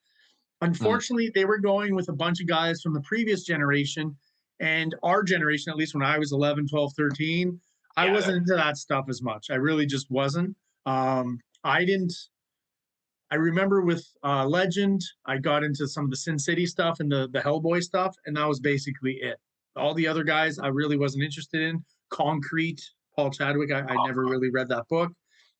Unfortunately, they were going with a bunch of guys from the previous generation and our generation, at least when I was 11, 12, 13. I wasn't into that stuff as much. I really just wasn't. I didn't. I remember with Legend, I got into some of the Sin City stuff and the Hellboy stuff, and that was basically it. All the other guys, I really wasn't interested in. Concrete, Paul Chadwick, I never really read that book.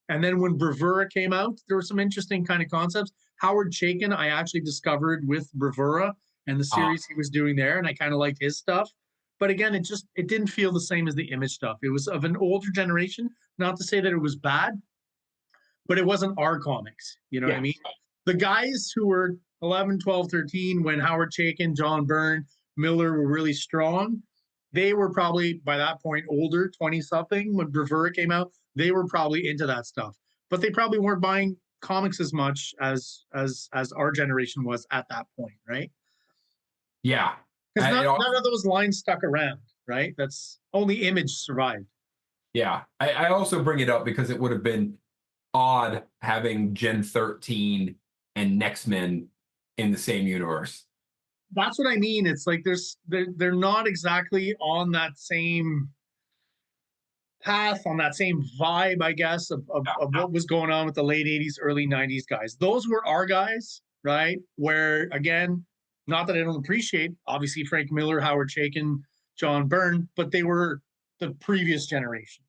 And then when Bravura came out, there were some interesting kind of concepts. Howard Chaykin, I actually discovered with Bravura and the series he was doing there, and I kind of liked his stuff. But again, it didn't feel the same as the Image stuff. It was of an older generation. Not to say that it was bad, but it wasn't our comics. You know what I mean? The guys who were 11, 12, 13, when Howard Chaykin, John Byrne, Miller were really strong, they were probably by that point older, 20 something. When Bravura came out, they were probably into that stuff, but they probably weren't buying comics as much as our generation was at that point, right? Yeah, Because none of those lines stuck around, right? That's only Image survived. yeah. I also bring it up because it would have been odd having Gen 13 and Next Men in the same universe. That's what I mean. It's like they're not exactly on that same path, on that same vibe, I guess, of what was going on with the late 80s, early 90s guys. Those were our guys, right? Where, again, not that I don't appreciate, obviously, Frank Miller, Howard Chaykin, John Byrne, but they were the previous generation.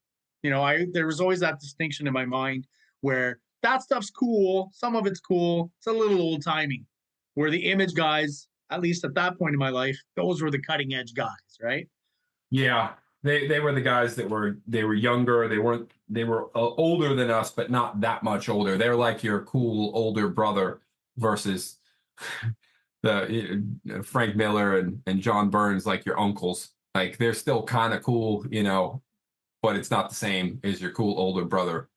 There was always that distinction in my mind where that stuff's cool. Some of it's cool. It's a little old timey. Where the Image guys, at least at that point in my life, those were the cutting edge guys, right? Yeah, they were the guys that were younger. They were older than us, but not that much older. They're like your cool older brother versus the Frank Miller and John Burns, like your uncles. Like they're still kind of cool, you know, but it's not the same as your cool older brother.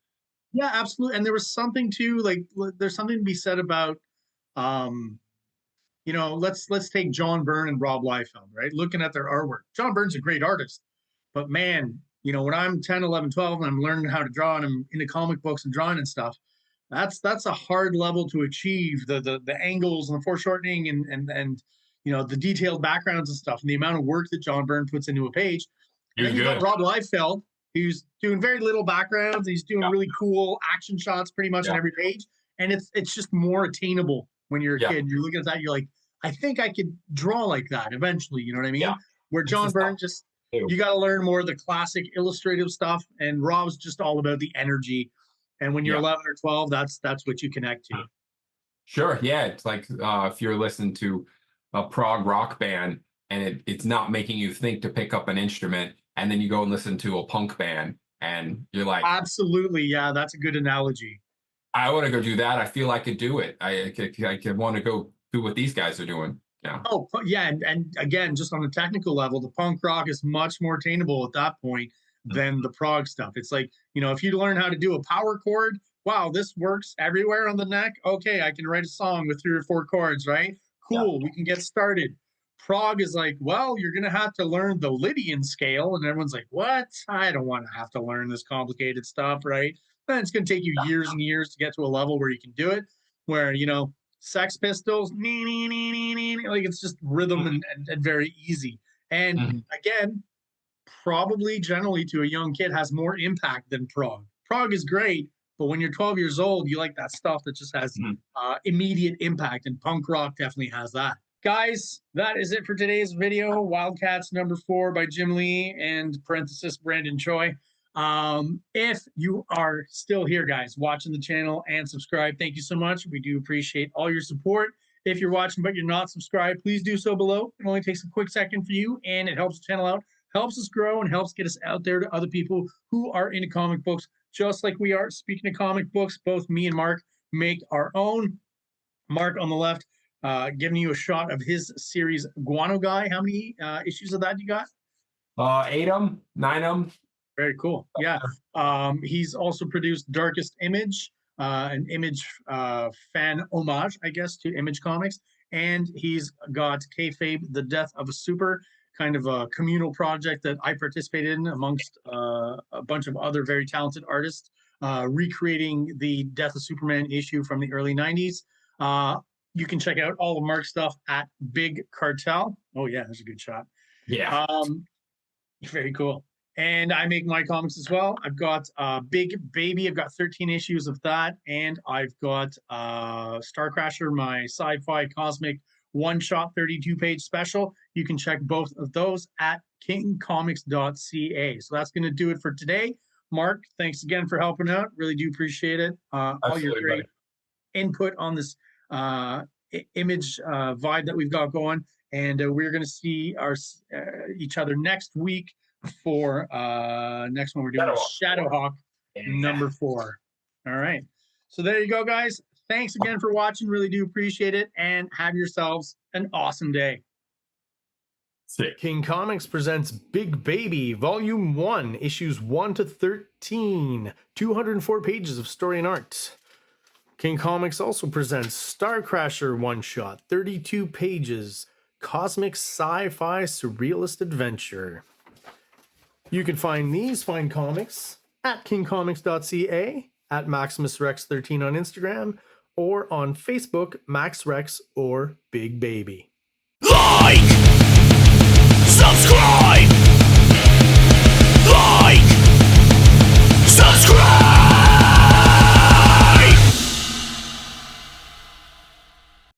Yeah, absolutely. And there was something too, like there's something to be said about, um, you know, let's take John Byrne and Rob Liefeld, right? Looking at their artwork. John Byrne's a great artist, but man, you know, when I'm 10, 11, 12 and I'm learning how to draw and I'm into comic books and drawing and stuff, that's a hard level to achieve. The angles and the foreshortening and you know, the detailed backgrounds and stuff and the amount of work that John Byrne puts into a page. And then you got Rob Liefeld, who's doing very little backgrounds. He's doing really cool action shots pretty much on every page. And it's just more attainable when you're a kid. You're looking at that, you're like, I think I could draw like that eventually. You know what I mean? Yeah. Where John Byrne just, you got to learn more of the classic illustrative stuff. And Rob's just all about the energy. And when you're 11 or 12, that's what you connect to. Sure. Yeah. It's like if you're listening to a prog rock band and it's not making you think to pick up an instrument, and then you go and listen to a punk band and you're like, absolutely. Yeah, that's a good analogy. I want to go do that. I feel I could do it. I want to go do what these guys are doing. Yeah. Oh, yeah. And again, just on a technical level, the punk rock is much more attainable at that point than the prog stuff. It's like, you know, if you learn how to do a power chord, wow, this works everywhere on the neck. Okay, I can write a song with 3 or 4 chords, right? Cool, we can get started. Prog is like, well, you're going to have to learn the Lydian scale. And everyone's like, what? I don't want to have to learn this complicated stuff, right? Then it's going to take you years and years to get to a level where you can do it, where, you know, Sex Pistols, like it's just rhythm and very easy. And again, probably generally to a young kid has more impact than prog. Prog is great, but when you're 12 years old, you like that stuff that just has immediate impact, and punk rock definitely has that. Guys, that is it for today's video. Wildcats #4 by Jim Lee and parenthesis Brandon Choi. If you are still here, guys, watching the channel and subscribe, thank you so much. We do appreciate all your support. If you're watching but you're not subscribed, please do so below. It only takes a quick second for you, and it helps the channel out, helps us grow, and helps get us out there to other people who are into comic books, just like we are. Speaking of comic books, both me and Mark make our own. Mark on the left, giving you a shot of his series Guano Guy. How many issues of that you got? 8 of them, 9 of them. Very cool. Yeah. He's also produced Darkest Image, an Image fan homage, I guess, to Image Comics. And he's got Kayfabe, The Death of a Super, kind of a communal project that I participated in amongst a bunch of other very talented artists, recreating the Death of Superman issue from the early 90s. You can check out all of Mark's stuff at Big Cartel. Oh, yeah, there's a good shot. Yeah. Very cool. And I make my comics as well. I've got Big Baby. I've got 13 issues of that. And I've got STARCRASHER, my sci-fi cosmic one-shot 32-page special. You can check both of those at KINGCOMICS.CA. So that's going to do it for today. Mark, thanks again for helping out. Really do appreciate it. All your great input on this image vibe that we've got going. And we're going to see each other next week for next one we're doing Shadowhawk #4. All right, so there you go, guys. Thanks again for watching. Really do appreciate it, and have yourselves an awesome day. King Comics presents Big Baby Volume 1, issues 1 to 13, 204 pages of story and art. King Comics also presents STARCRASHER one-shot, 32 pages, cosmic sci-fi surrealist adventure. You can find these fine comics at KingComics.CA, at MaximusRex13 on Instagram, or on Facebook, MaxRex or Big Baby. Like!